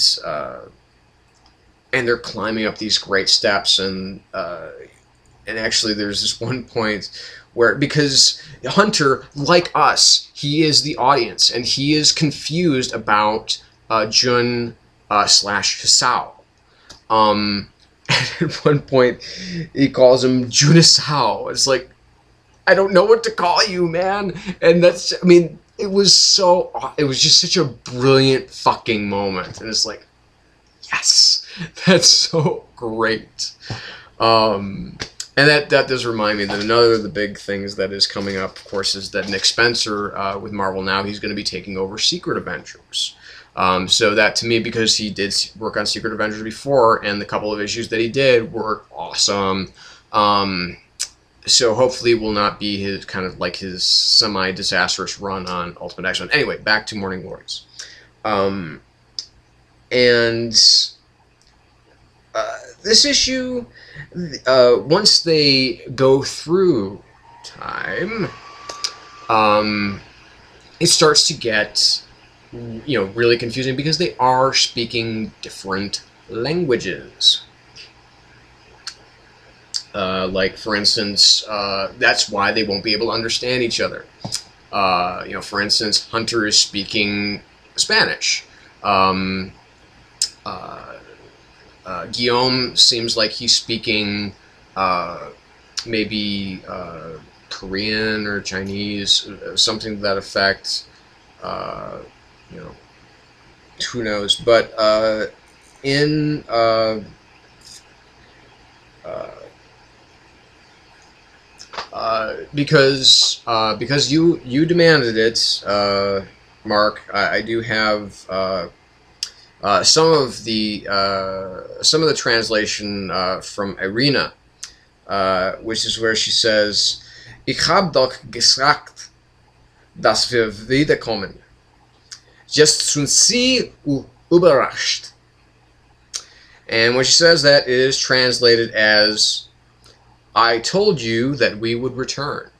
and they're climbing up these great steps, and actually there's this one point where, because Hunter, like us, he is the audience, and he is confused about Jun slash Hisao. At one point, he calls him Junisao. It's like, I don't know what to call you, man. And that's, I mean, it was just such a brilliant fucking moment. And it's like, yes, that's so great. And that does remind me that another of the big things that is coming up, of course, is that Nick Spencer with Marvel now, he's going to be taking over Secret Avengers. So that, to me, because he did work on Secret Avengers before, and the couple of issues that he did were awesome. So hopefully it will not be his kind of like his semi-disastrous run on Ultimate X-Men. Anyway, back to Morning Glories. This issue, once they go through time, it starts to get, you know, really confusing because they are speaking different languages. Like, for instance, that's why they won't be able to understand each other. You know, for instance, Hunter is speaking Spanish. Guillaume seems like he's speaking maybe Korean or Chinese, something to that effect. You know, who knows? But because you demanded it, Mark, I do have some of the translation from Irina, which is where she says, "Ich hab doch gesagt, dass wir wiederkommen. Just sind Sie überrascht." And when she says that, it is translated as, "I told you that we would return."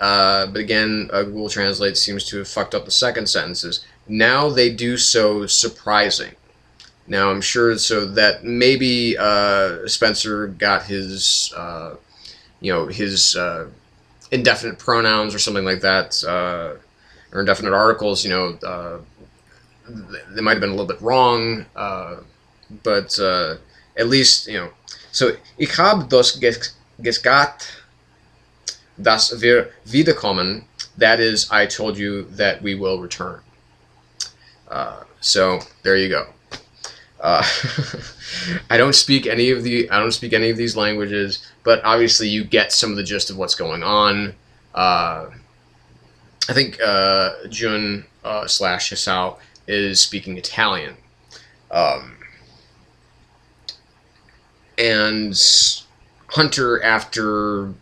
But again, Google Translate seems to have fucked up the second sentences. Now they do so surprising. Now I'm sure so that maybe Spencer got his, you know, his indefinite pronouns or something like that, or indefinite articles. You know, they might have been a little bit wrong, but at least, you know. So, ich habe das gesagt, dass wir wiederkommen. That is, I told you that we will return. So there you go. I don't speak any of these languages, but obviously you get some of the gist of what's going on. I think Jun slash Hisao is speaking Italian. And Hunter, after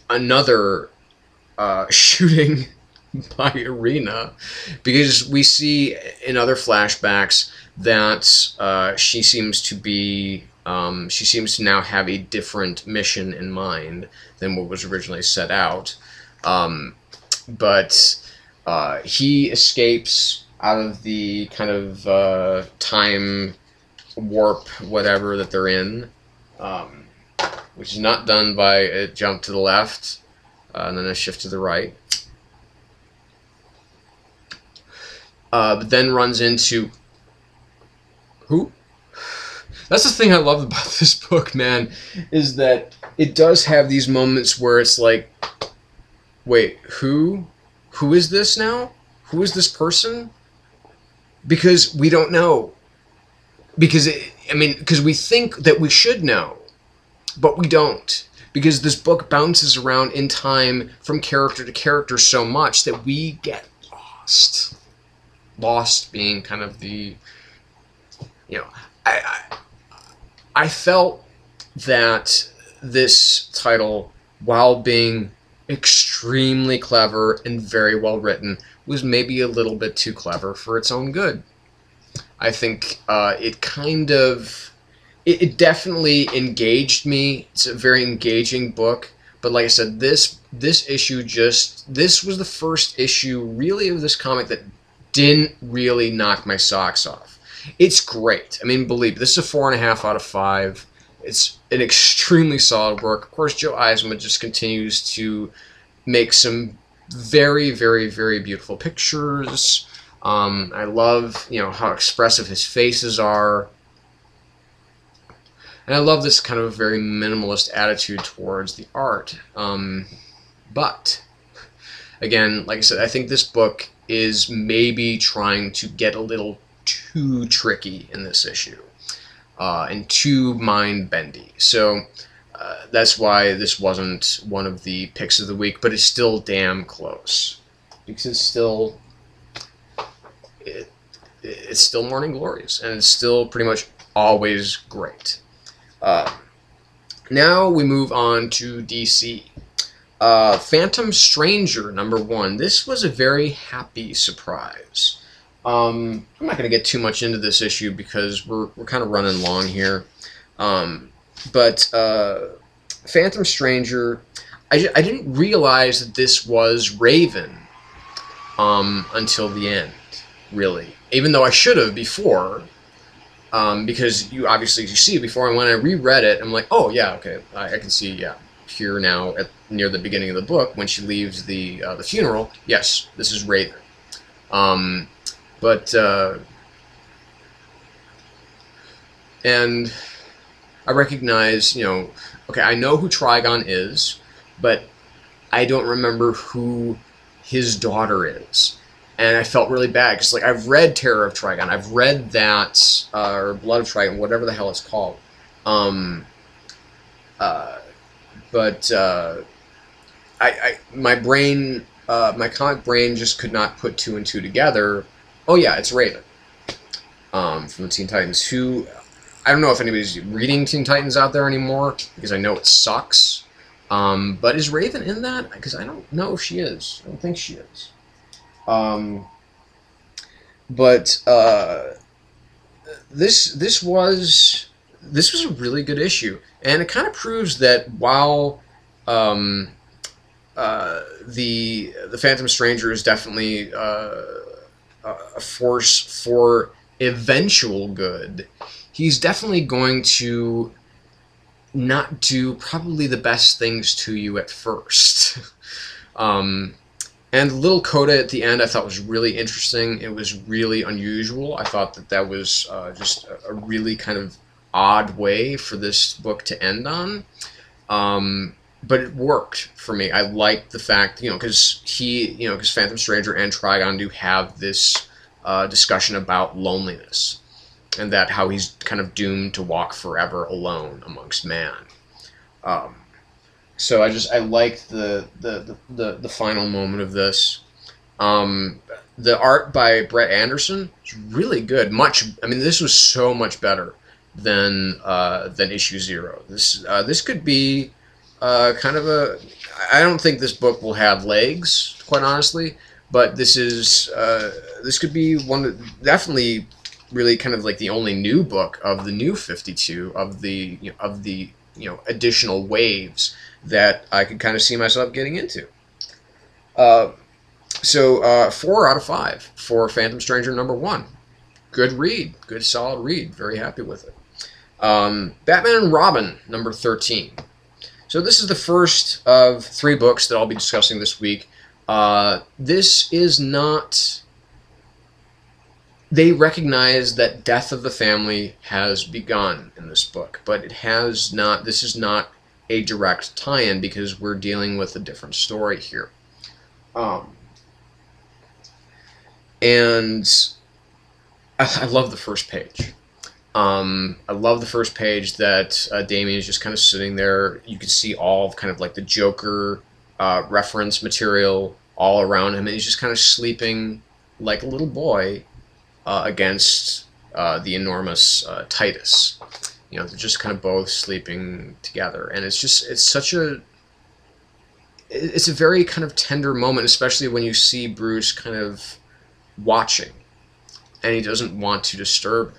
another shooting by Irina, because we see in other flashbacks that she seems to now have a different mission in mind than what was originally set out. But he escapes out of the kind of time warp, whatever, that they're in, which is not done by a jump to the left and then a shift to the right. But then runs into... Who? That's the thing I love about this book, man, is that it does have these moments where it's like, wait, who? Who is this now? Who is this person? Because we don't know. Because, because we think that we should know, but we don't. Because this book bounces around in time from character to character so much that we get lost. Lost being kind of the, you know, I felt that this title, while being extremely clever and very well written, was maybe a little bit too clever for its own good. I think it kind of, it definitely engaged me. It's a very engaging book, but like I said, this issue this was the first issue really of this comic that didn't really knock my socks off. It's great. I mean, believe me, this is a 4.5 out of 5. It's an extremely solid work. Of course, Joe Eisman just continues to make some very, very, very beautiful pictures. I love, how expressive his faces are. And I love this kind of very minimalist attitude towards the art. But, again, like I said, I think this book is maybe trying to get a little too tricky in this issue. And too mind-bendy. So that's why this wasn't one of the picks of the week, but it's still damn close. Because it's still... It's still Morning Glories, and it's still pretty much always great. Now we move on to DC. Phantom Stranger, #1. This was a very happy surprise. I'm not going to get too much into this issue because we're kind of running long here. But Phantom Stranger, I didn't realize that this was Raven until the end, really. Even though I should have before, because you see it before, and when I reread it, I'm like, oh yeah, okay, I can see, yeah, here now near the beginning of the book when she leaves the funeral. Yes, this is Raven. And I recognize, okay, I know who Trigon is, but I don't remember who his daughter is. And I felt really bad, because, like, I've read Terror of Trigon, I've read that, or Blood of Trigon, whatever the hell it's called. My brain, my comic brain just could not put 2 and 2 together. Oh yeah, it's Raven, from the Teen Titans, who, I don't know if anybody's reading Teen Titans out there anymore, because I know it sucks. But is Raven in that? Because I don't know if she is. I don't think she is. This was a really good issue, and it kind of proves that while the Phantom Stranger is definitely a force for eventual good, he's definitely going to not do probably the best things to you at first. And the little coda at the end I thought was really interesting. It was really unusual. I thought that was just a really kind of odd way for this book to end on. But it worked for me. I liked the fact, because because Phantom Stranger and Trigon do have this discussion about loneliness, and that how he's kind of doomed to walk forever alone amongst man. So I liked the final moment of this. The art by Brett Anderson is really good. This was so much better than issue 0. This could be kind of a... I don't think this book will have legs, quite honestly, but this could be definitely really kind of like the only new book of the new 52 of the additional waves that I could kind of see myself getting into. So 4 out of 5 for Phantom Stranger #1. Good read, good solid read. Very happy with it. Batman and Robin #13. So this is the first of 3 books that I'll be discussing this week. This is not... They recognize that death of the family has begun in this book, but it has not. This is not a direct tie-in because we're dealing with a different story here. And I love the first page. I love the first page that Damian is just kind of sitting there. You can see all of kind of like the Joker reference material all around him, and he's just kind of sleeping like a little boy against the enormous Titus. They're just kind of both sleeping together, and it's a very kind of tender moment, especially when you see Bruce kind of watching, and he doesn't want to disturb him.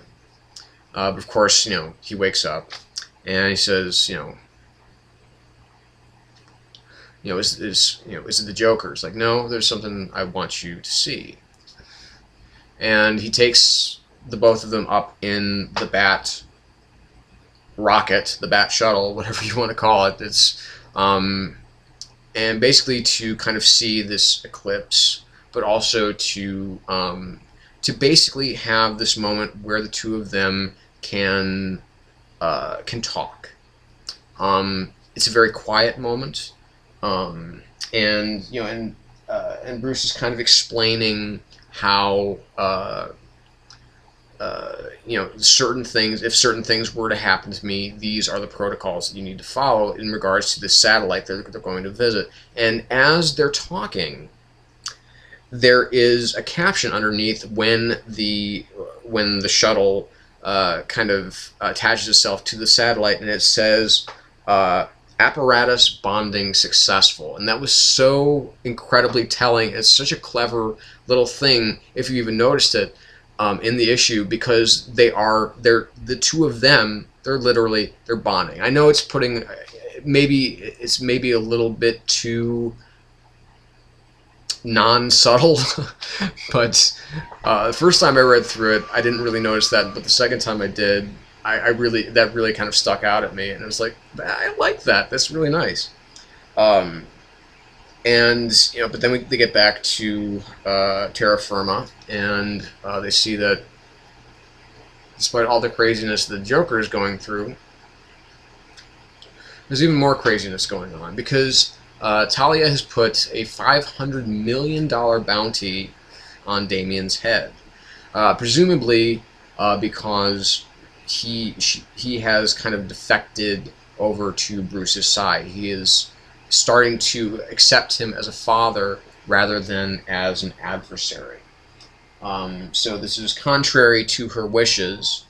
But of course, he wakes up, and he says, is it the Joker? It's like, no, there's something I want you to see. And he takes the both of them up in the Bat rocket, the Bat shuttle, whatever you want to call it. It's and basically to kind of see this eclipse, but also to basically have this moment where the two of them can talk. It's a very quiet moment, and you know, and Bruce is kind of explaining how you know, certain things, if certain things were to happen to me, these are the protocols that you need to follow in regards to this satellite that they're going to visit. And as they're talking, there is a caption underneath when the shuttle kind of attaches itself to the satellite, and it says apparatus bonding successful. And that was so incredibly telling. It's such a clever little thing, if you even noticed it, in the issue, because they're the two of them, they're bonding. I know it's putting, maybe a little bit too non-subtle, but the first time I read through it, I didn't really notice that, but the second time I did, that really kind of stuck out at me, and it was like, I like that. That's really nice. And you know, but then they get back to terra firma, and they see that despite all the craziness the Joker is going through, there's even more craziness going on, because Talia has put a $500 million bounty on Damian's head, presumably because he has kind of defected over to Bruce's side. He is starting to accept him as a father rather than as an adversary. So this is contrary to her wishes,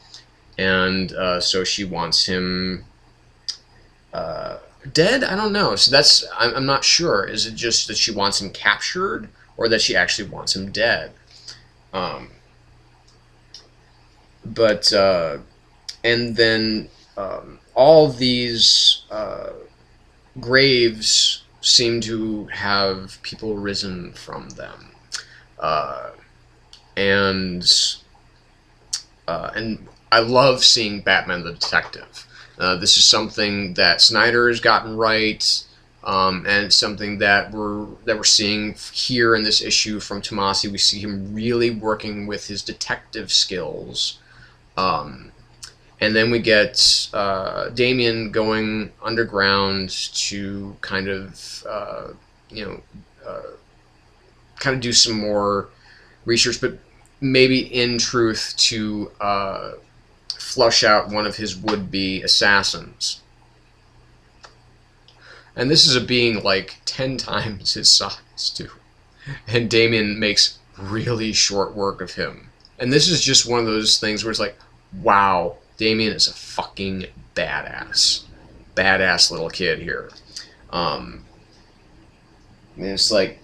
and so she wants him dead? I don't know. So I'm not sure. Is it just that she wants him captured, or that she actually wants him dead? And then all these graves seem to have people risen from them, and I love seeing Batman the Detective. This is something that Snyder has gotten right, and something that we're seeing here in this issue from Tomasi. We see him really working with his detective skills. And then we get Damian going underground to kind of, kind of do some more research, but maybe in truth to flush out one of his would-be assassins. And this is a being like 10 times his size, too. And Damian makes really short work of him. And this is just one of those things where it's like, wow, Damian is a fucking badass. Badass little kid here. And it's like,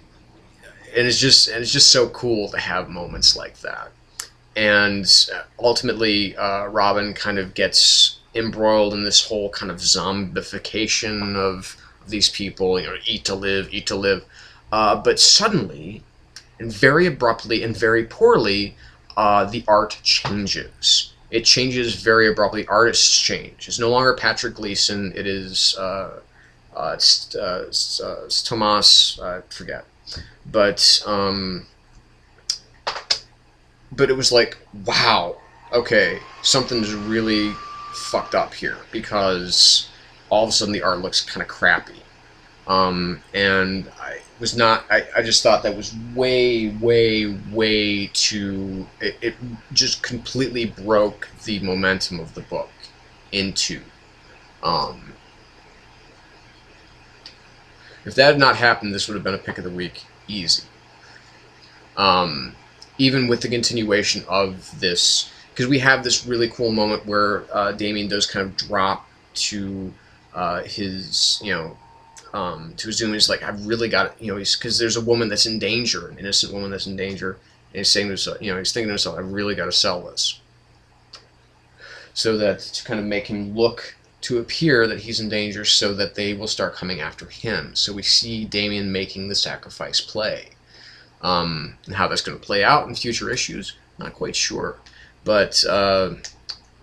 and it's just so cool to have moments like that. And ultimately, Robin kind of gets embroiled in this whole kind of zombification of these people, you know, eat to live, eat to live. But suddenly, and very abruptly and very poorly, the art changes. It changes very abruptly. Artists change. It's no longer Patrick Gleason. It is it's Tomas. I forget. But it was like, wow, okay, something's really fucked up here, because all of a sudden the art looks kind of crappy. And I just thought that was way too, it just completely broke the momentum of the book into, if that had not happened, this would have been a pick of the week, easy. Even with the continuation of this, because we have this really cool moment where Damian does kind of drop to his, to his doom. He's like, I've really got it, because there's a woman that's in danger, an innocent woman that's in danger, and he's saying to himself, he's thinking to himself, I've really got to sell this. So that, to kind of make him look, to appear that he's in danger, so that they will start coming after him. So we see Damian making the sacrifice play. And how that's going to play out in future issues, not quite sure. But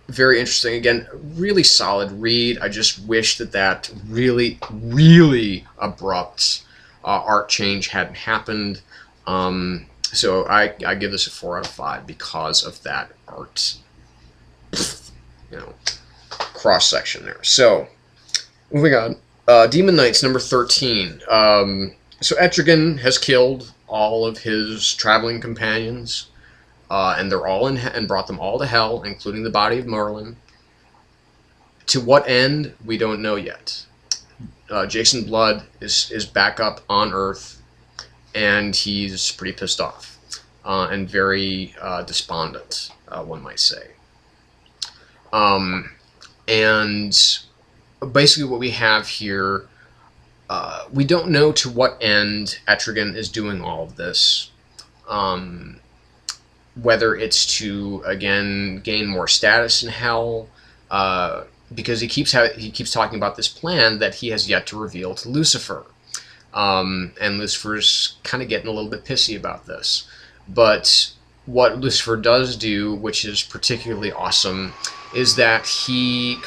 very interesting. Again, really solid read. I just wish that that really, really abrupt art change hadn't happened. So I give this a 4 out of 5 because of that art, you know, cross section there. So moving on, Demon Knights number 13. So Etrigan has killed all of his traveling companions, and they're all in and brought them all to hell, including the body of Merlin. To what end, we don't know yet. Jason Blood is back up on Earth, and he's pretty pissed off and very despondent, one might say. And basically what we have here, we don't know to what end Etrigan is doing all of this. Whether it's to, again, gain more status in hell, because he keeps talking about this plan that he has yet to reveal to Lucifer. And Lucifer's kind of getting a little bit pissy about this. But what Lucifer does do, which is particularly awesome, is that he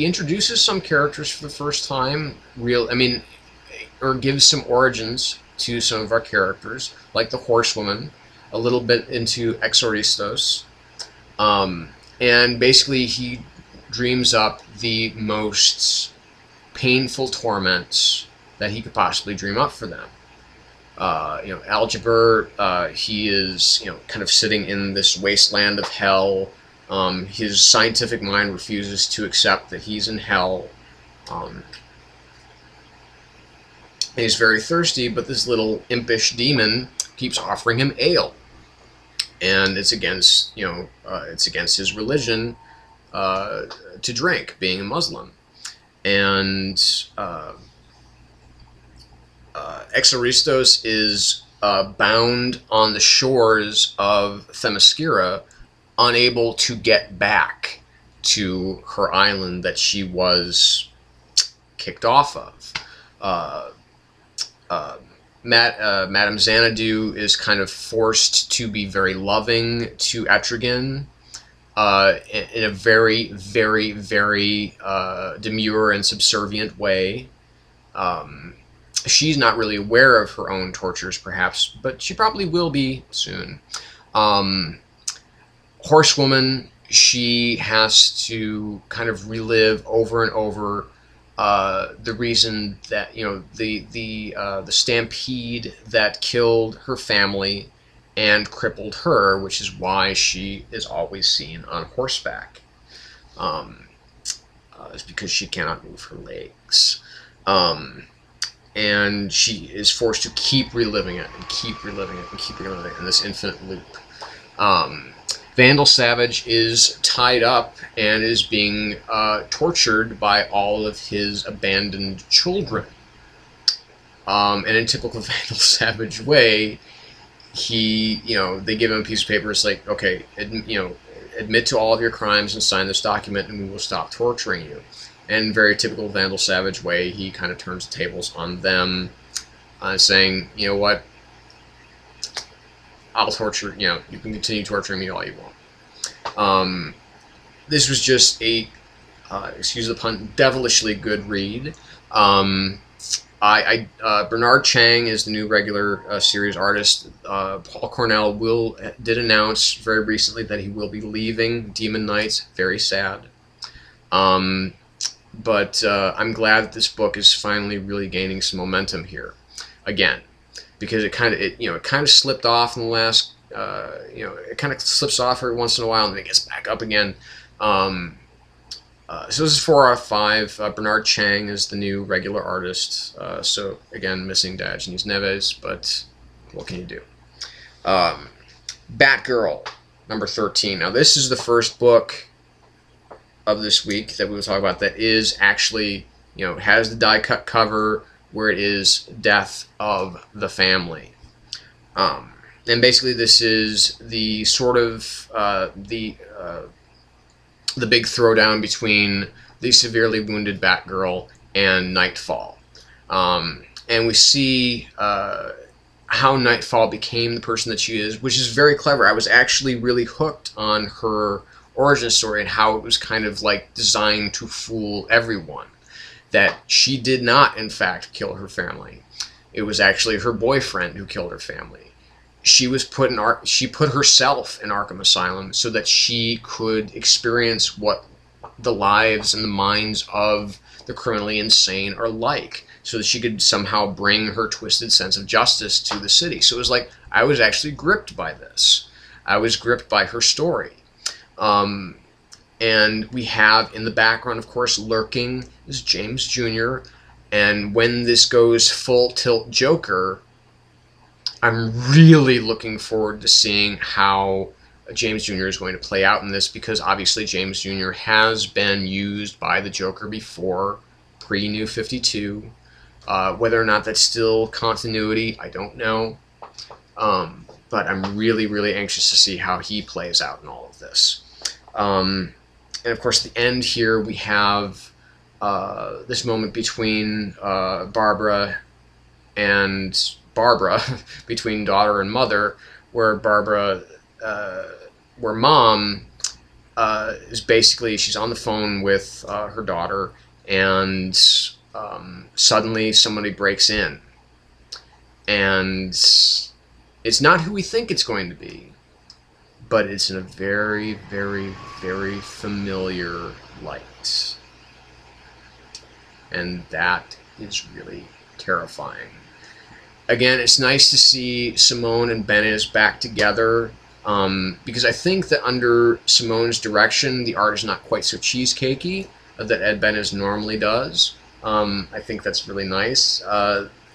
introduces some characters for the first time, or gives some origins to some of our characters, like the Horsewoman, a little bit into Exoristos, and basically he dreams up the most painful torments that he could possibly dream up for them. Algebra, he is, kind of sitting in this wasteland of hell. His scientific mind refuses to accept that he's in hell. He's very thirsty, but this little impish demon keeps offering him ale, and it's against his religion to drink, being a Muslim. And Exoristos is bound on the shores of Themyscira, unable to get back to her island that she was kicked off of. Madame Xanadu is kind of forced to be very loving to Etrigan in a very, very, very demure and subservient way. She's not really aware of her own tortures, perhaps, but she probably will be soon. Horsewoman, she has to kind of relive over and over the reason that, the stampede that killed her family and crippled her, which is why she is always seen on horseback. It's because she cannot move her legs. And she is forced to keep reliving it and keep reliving it and keep reliving it in this infinite loop. Vandal Savage is tied up and is being tortured by all of his abandoned children. And in typical Vandal Savage way, they give him a piece of paper. It's like, okay, admit to all of your crimes and sign this document, and we will stop torturing you. And in very typical Vandal Savage way, he kind of turns the tables on them, saying, you know what, I'll torture, you can continue torturing me all you want. This was just a, excuse the pun, devilishly good read. Bernard Chang is the new regular series artist. Paul Cornell did announce very recently that he will be leaving Demon Knights. Very sad. But I'm glad that this book is finally really gaining some momentum here, again, because it kind of slipped off in the last, it kind of slips off every once in a while and then it gets back up again. So this is 4 out of 5. Bernard Chang is the new regular artist. So again, missing Diogenes Neves, but what can you do? Batgirl, number 13. Now this is the first book of this week that we will talk about that is actually, has the die-cut cover where it is Death of the Family. And basically this is the sort of, the big throwdown between the severely wounded Batgirl and Nightfall. And we see how Nightfall became the person that she is, which is very clever. I was actually really hooked on her origin story and how it was kind of like designed to fool everyone. That she did not, in fact, kill her family. It was actually her boyfriend who killed her family. She put herself in Arkham Asylum so that she could experience what the lives and the minds of the criminally insane are like, so that she could somehow bring her twisted sense of justice to the city. So it was like, I was actually gripped by this. I was gripped by her story. And we have in the background, of course, lurking is James Jr. And when this goes full tilt Joker, I'm really looking forward to seeing how James Jr. is going to play out in this, because obviously James Jr. has been used by the Joker before, pre-New 52. Whether or not that's still continuity, I don't know. But I'm really, really anxious to see how he plays out in all of this. And of course, at the end here, we have this moment between Barbara and Barbara, between daughter and mother, where where mom is basically, she's on the phone with her daughter, and suddenly somebody breaks in, and it's not who we think it's going to be, but it's in a very, very, very familiar light, and that is really terrifying. Again, it's nice to see Simone and Bendis back together, because I think that under Simone's direction, the art is not quite so cheesecakey that Ed Bendis normally does. I think that's really nice.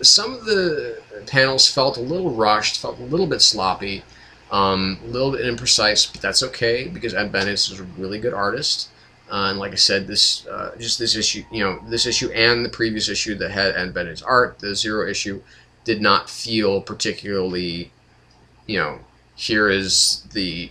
Some of the panels felt a little rushed, felt a little bit sloppy, a little bit imprecise, but that's okay, because Ed Bendis is a really good artist. And like I said, this issue, this issue and the previous issue that had Ed Bendis' art, the Zero issue, did not feel particularly, here is the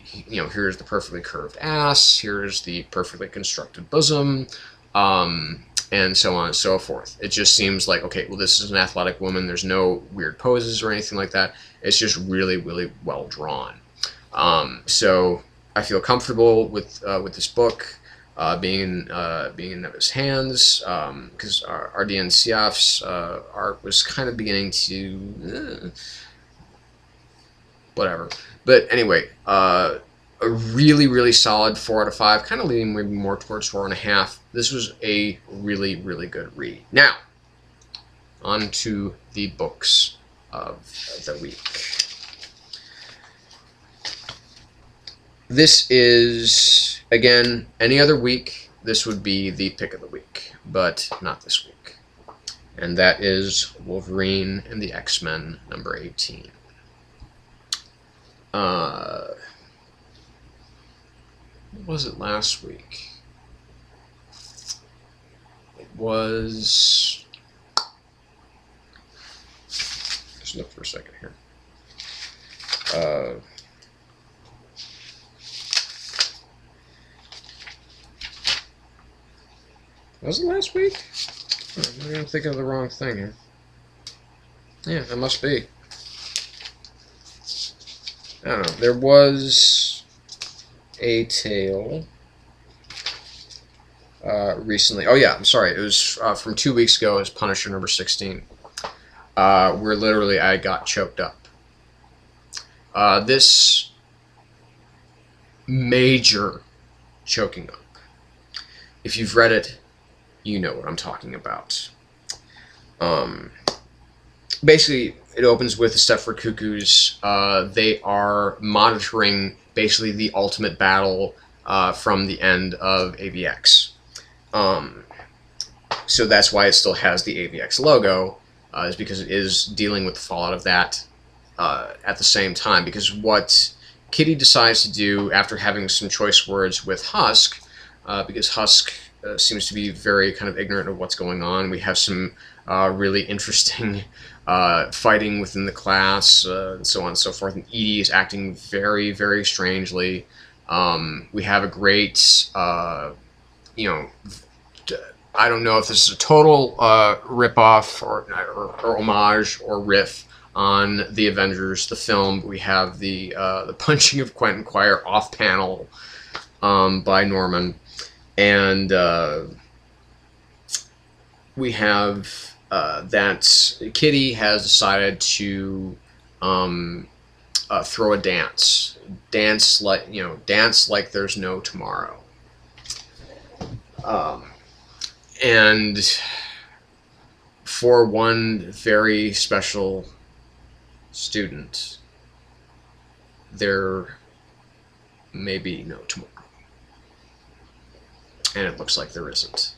perfectly curved ass, here's the perfectly constructed bosom, and so on and so forth. It just seems like, okay, well, this is an athletic woman. There's no weird poses or anything like that. It's just really, really well drawn. So I feel comfortable with this book being in his hands, because Ardian Syaf's art was kind of beginning to whatever. But anyway, a really, really solid 4 out of 5, kind of leaning maybe more towards 4.5. This was a really, really good read. Now, on to the books of the week. This is, again, any other week, this would be the pick of the week, but not this week. And that is Wolverine and the X-Men, number 18. What was it last week? It was... Just look for a second here. Was it last week? Maybe I'm thinking of the wrong thing here. Yeah, it must be. I don't know. There was a tale recently. Oh yeah, I'm sorry. It was from 2 weeks ago. It was Punisher number 16, where literally I got choked up. This major choking up. If you've read it, you know what I'm talking about. Basically, it opens with the Stepford Cuckoos. They are monitoring basically the ultimate battle from the end of AVX. So that's why it still has the AVX logo, is because it is dealing with the fallout of that at the same time. Because what Kitty decides to do after having some choice words with Husk, because Husk seems to be very kind of ignorant of what's going on. We have some really interesting fighting within the class, and so on and so forth. And Edie is acting very, very strangely. We have a great, I don't know if this is a total rip-off or homage or riff on the Avengers, the film. We have the punching of Quentin Quire off panel by Norman, and we have that Kitty has decided to throw a dance like there's no tomorrow. And for one very special student, there may be no tomorrow. And it looks like there isn't.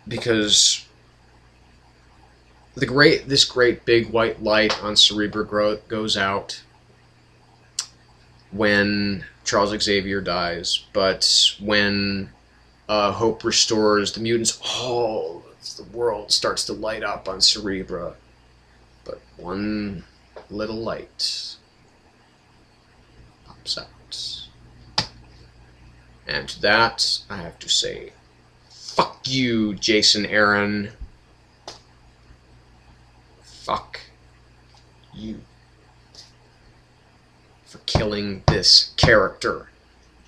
Because this great big white light on Cerebra goes out when Charles Xavier dies, but when hope restores the mutants, all the world starts to light up on Cerebra. But one little light pops out. And to that, I have to say, fuck you, Jason Aaron. Fuck you for killing this character.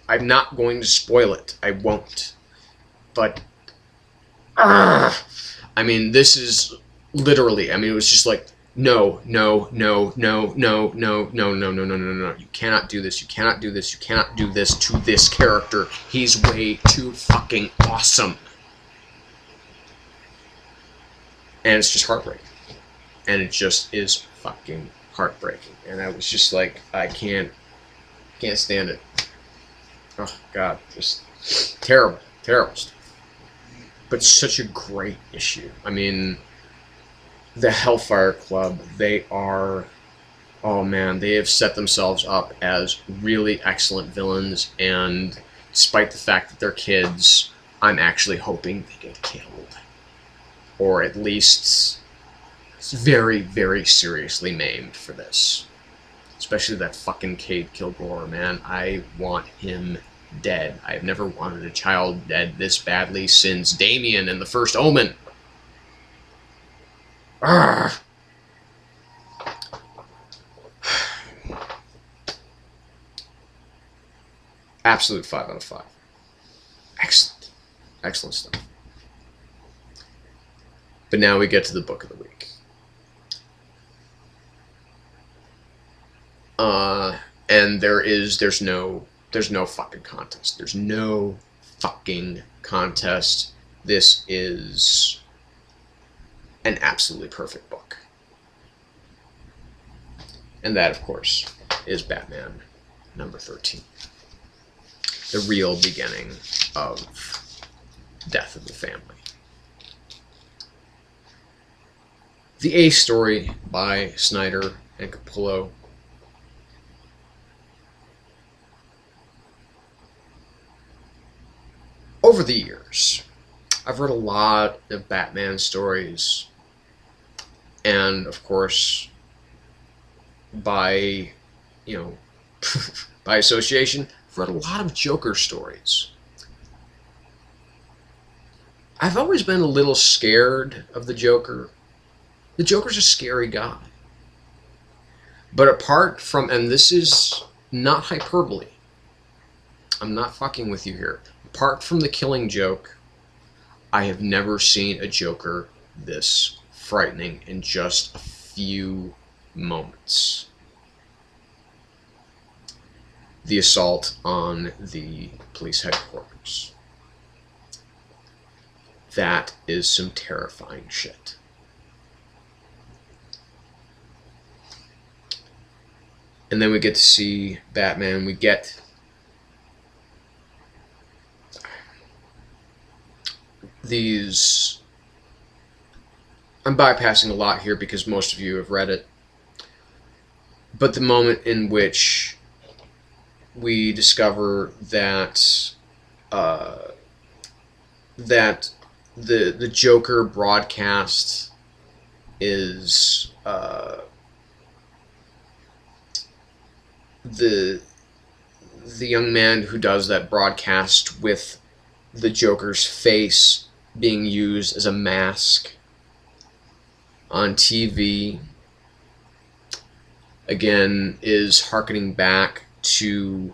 I'm not going to spoil it. I won't. But, I mean, this is literally, I mean, it was just like, no. You cannot do this. You cannot do this. You cannot do this to this character. He's way too fucking awesome. And it's just heartbreaking. And it just is fucking heartbreaking. And I was just like, I can't stand it. Oh, God. Just terrible. Terrible stuff. But such a great issue. I mean, the Hellfire Club, they are, oh man, they have set themselves up as really excellent villains, and despite the fact that they're kids, I'm actually hoping they get killed. Or at least very, very seriously maimed for this. Especially that fucking Cade Kilgore, man. I want him dead. I've never wanted a child dead this badly since Damien in The First Omen. Arrgh. Absolute 5 out of 5. Excellent. Excellent stuff. But now we get to the book of the week. And there's no fucking contest. There's no fucking contest. This is an absolutely perfect book. And that, of course, is Batman number 13. The real beginning of Death of the Family. The A story by Snyder and Capullo. Over the years, I've read a lot of Batman stories, and of course, by, by association, I've read a lot of Joker stories. I've always been a little scared of the Joker. The Joker's a scary guy. But apart from, and this is not hyperbole, I'm not fucking with you here. Apart from the Killing Joke, I have never seen a Joker this frightening in just a few moments. The assault on the police headquarters. That is some terrifying shit. And then we get to see Batman. We get these... I'm bypassing a lot here because most of you have read it. But the moment in which we discover that that the Joker broadcast is the young man who does that broadcast with the Joker's face being used as a mask. on TV, again, is harkening back to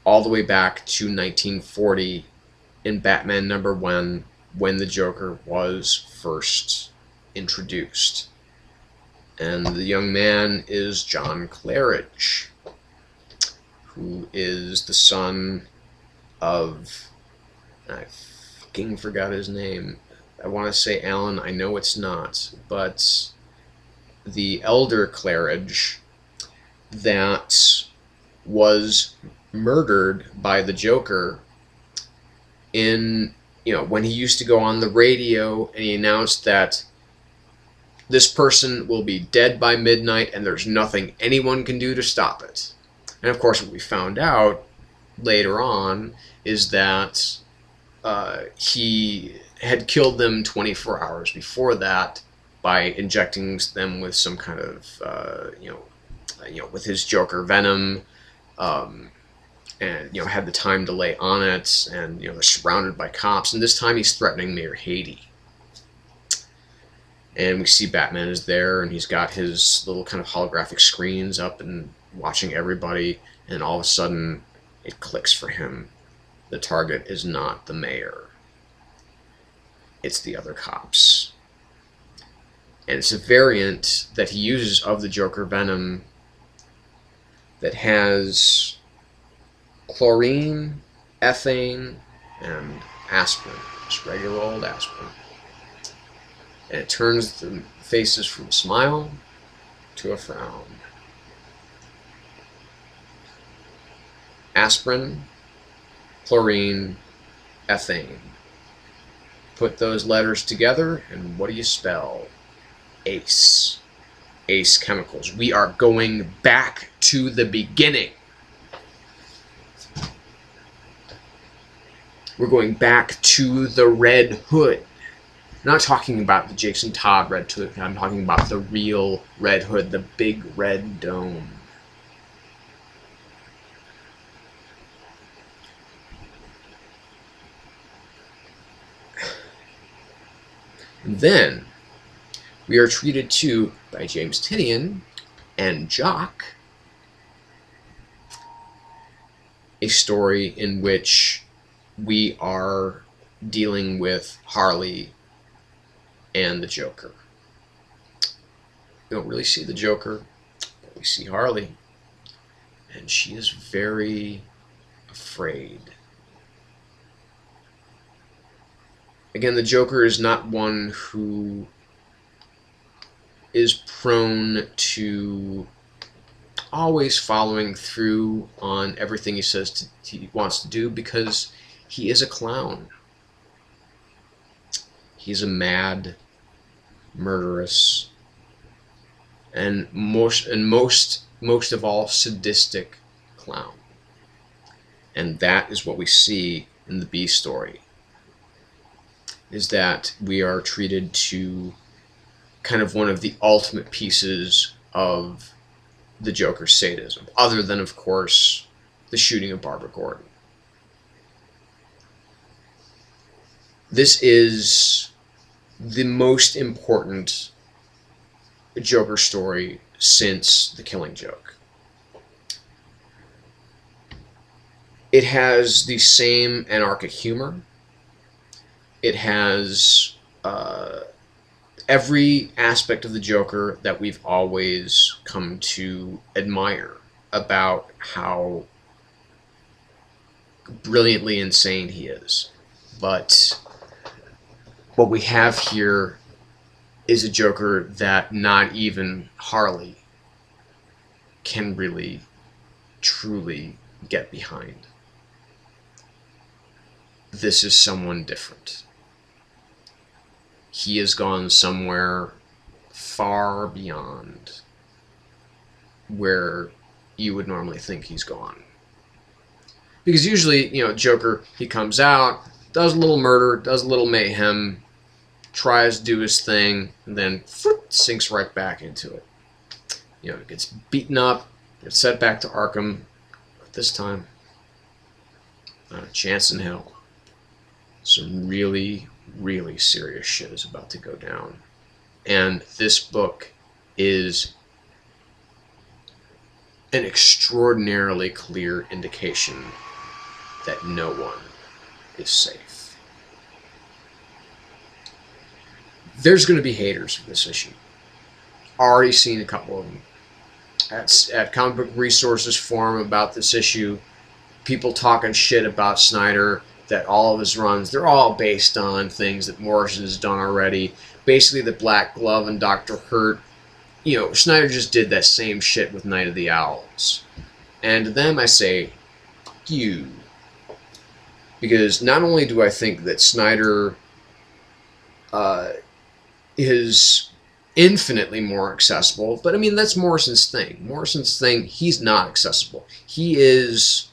all the way back to 1940 in Batman #1, when the Joker was first introduced. And the young man is John Claridge, who is the son of, I fucking forgot his name. I want to say Alan, I know it's not, but the elder Claridge that was murdered by the Joker in, when he used to go on the radio and he announced that this person will be dead by midnight and there's nothing anyone can do to stop it. And of course what we found out later on is that he had killed them 24 hours before that by injecting them with some kind of, with his Joker venom, and had the time delay on it, and they're surrounded by cops, and this time he's threatening Mayor Haiti. And we see Batman is there, and he's got his little kind of holographic screens up and watching everybody, and all of a sudden it clicks for him. The target is not the mayor. It's the other cops. And it's a variant that he uses of the Joker venom that has chlorine, ethane, and aspirin. Just regular old aspirin. And it turns the faces from a smile to a frown. Aspirin, chlorine, ethane. Put those letters together, and what do you spell? ACE. ACE Chemicals. We are going back to the beginning. We're going back to the Red Hood. I'm not talking about the Jason Todd Red Hood. I'm talking about the real Red Hood, the big red dome. And then we are treated to, by James Tynion and Jock, a story in which we are dealing with Harley and the Joker. We don't really see the Joker, but we see Harley, and she is very afraid. Again, the Joker is not one who is prone to always following through on everything he says he wants to do, because he is a clown. He's a mad, murderous, and most of all, sadistic clown. And that is what we see in the B story, is that we are treated to kind of one of the ultimate pieces of the Joker's sadism, other than, of course, the shooting of Barbara Gordon. This is the most important Joker story since The Killing Joke. It has the same anarchic humor. It has every aspect of the Joker that we've always come to admire about how brilliantly insane he is. But what we have here is a Joker that not even Harley can really, truly get behind. This is someone different. He has gone somewhere far beyond where you would normally think he's gone. Because usually, Joker, he comes out, does a little murder, does a little mayhem, tries to do his thing, and then sinks right back into it. Gets beaten up, gets sent back to Arkham, but this time, not a chance in hell. Some really, really serious shit is about to go down. And this book is an extraordinarily clear indication that no one is safe. There's going to be haters for this issue. Already seen a couple of them. At Comic Book Resources forum about this issue, people talking shit about Snyder, that all of his runs, they're all based on things that Morrison has done already. Basically, the Black Glove and Dr. Hurt. You know, Snyder just did that same shit with Night of the Owls. And to them, I say, fuck you. Because not only do I think that Snyder is infinitely more accessible, but I mean, that's Morrison's thing. Morrison's thing, he's not accessible. He is...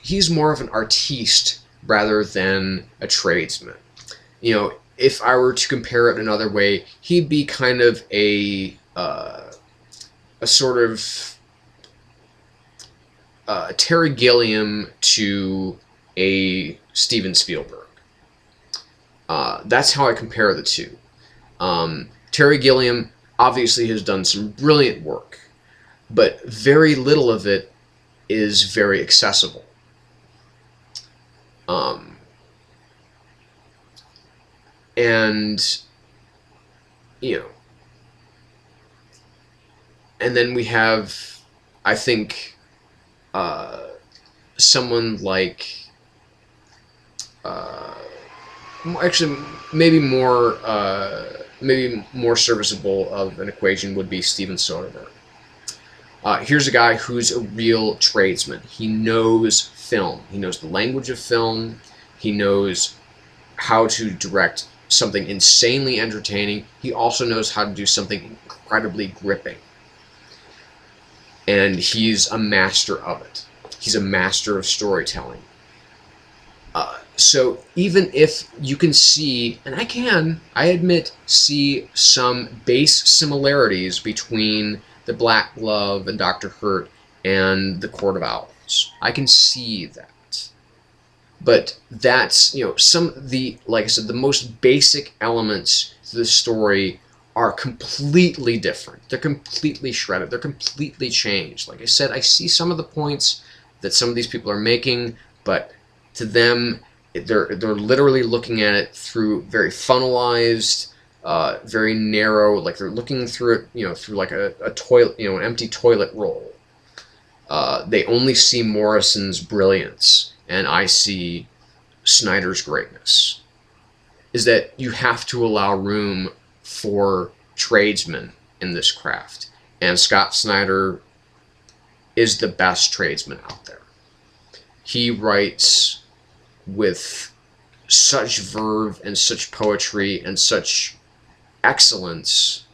he's more of an artiste rather than a tradesman. You know, if I were to compare it another way, he'd be kind of a sort of Terry Gilliam to a Steven Spielberg. That's how I compare the two. Terry Gilliam obviously has done some brilliant work, but very little of it is very accessible. And, you know, and then we have, I think, someone like, actually, maybe more serviceable of an equation would be Steven Soderbergh. Here's a guy who's a real tradesman. He knows film. He knows the language of film. He knows how to direct something insanely entertaining. He also knows how to do something incredibly gripping. And he's a master of it. He's a master of storytelling. So even if you can see, and I admit, see some base similarities between the Black Glove and Dr. Hurt and the Court of Owls. I can see that. But that's, you know, some of the, like I said, the most basic elements to the story are completely different. They're completely shredded. They're completely changed. Like I said, I see some of the points that some of these people are making, but to them, they're literally looking at it through very funnelized, very narrow, like they're looking through it, you know, through like a toilet, you know, an empty toilet roll. They only see Morrison's brilliance, and I see Snyder's greatness. Is that you have to allow room for tradesmen in this craft, and Scott Snyder is the best tradesman out there. He writes with such verve and such poetry and such excellence,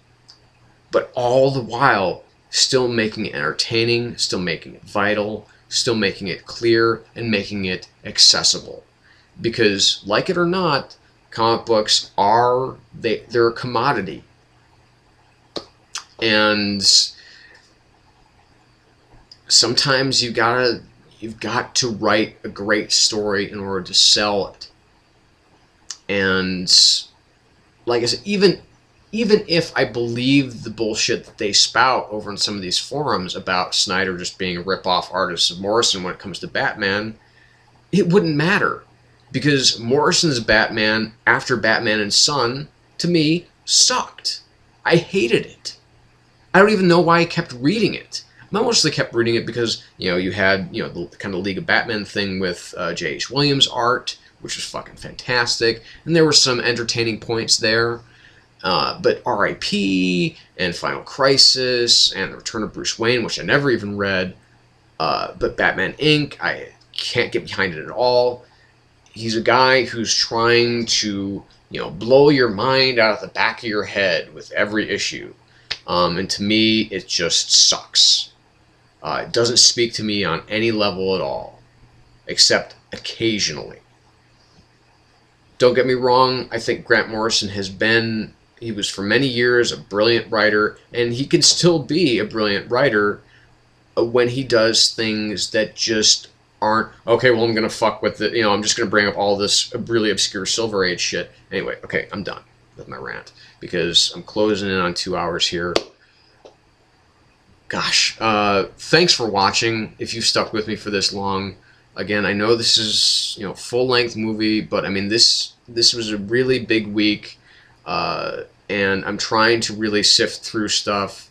but all the while still making it entertaining, still making it vital, still making it clear, and making it accessible. Because, like it or not, comic books are, they're a commodity. And sometimes you've got to write a great story in order to sell it. And like I said, even if I believe the bullshit that they spout over in some of these forums about Snyder just being a rip-off artist of Morrison when it comes to Batman, it wouldn't matter. Because Morrison's Batman, after Batman and Son, to me, sucked. I hated it. I don't even know why I kept reading it. I mostly kept reading it because, you know, you had, you know, the kind of League of Batman thing with J.H. Williams' art, which was fucking fantastic, and there were some entertaining points there. But R.I.P. and Final Crisis and The Return of Bruce Wayne, which I never even read, but Batman Inc., I can't get behind it at all. He's a guy who's trying to, you know, blow your mind out of the back of your head with every issue. And to me, it just sucks. It doesn't speak to me on any level at all, except occasionally. Don't get me wrong, I think Grant Morrison he was for many years a brilliant writer, and he can still be a brilliant writer when he does things that just aren't, okay, well, I'm going to fuck with it. You know, I'm just going to bring up all this really obscure Silver Age shit. Anyway, okay, I'm done with my rant because I'm closing in on 2 hours here. Gosh, thanks for watching. If you've stuck with me for this long, again, I know this is, you know, full-length movie, but I mean, this was a really big week, and I'm trying to really sift through stuff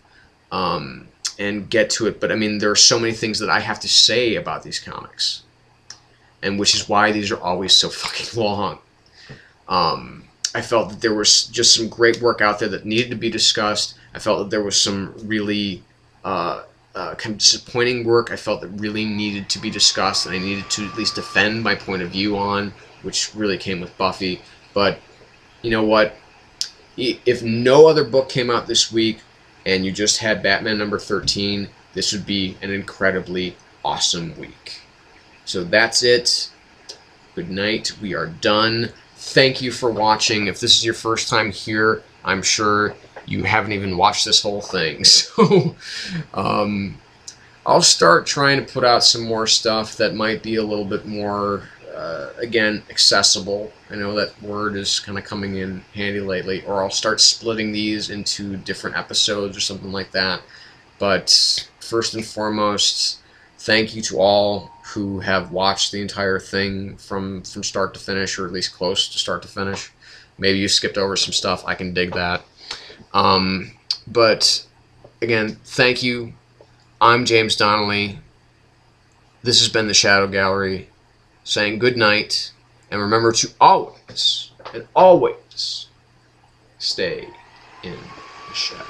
and get to it. But I mean, there are so many things that I have to say about these comics, and which is why these are always so fucking long. I felt that there was just some great work out there that needed to be discussed. I felt that there was some really kind of disappointing work I felt that really needed to be discussed, and I needed to at least defend my point of view on, which really came with Buffy. But you know what? If no other book came out this week and you just had Batman number 13, this would be an incredibly awesome week. So that's it. Good night. We are done. Thank you for watching. If this is your first time here, I'm sure you haven't even watched this whole thing. So I'll start trying to put out some more stuff that might be a little bit more, again, accessible. I know that word is kind of coming in handy lately. Or I'll start splitting these into different episodes or something like that. But first and foremost, thank you to all who have watched the entire thing from start to finish, or at least close to start to finish. Maybe you skipped over some stuff. I can dig that. But again, thank you. I'm James Donnelly. This has been the Shadow Gallery, saying good night, and remember to always, and always, stay in the shadow.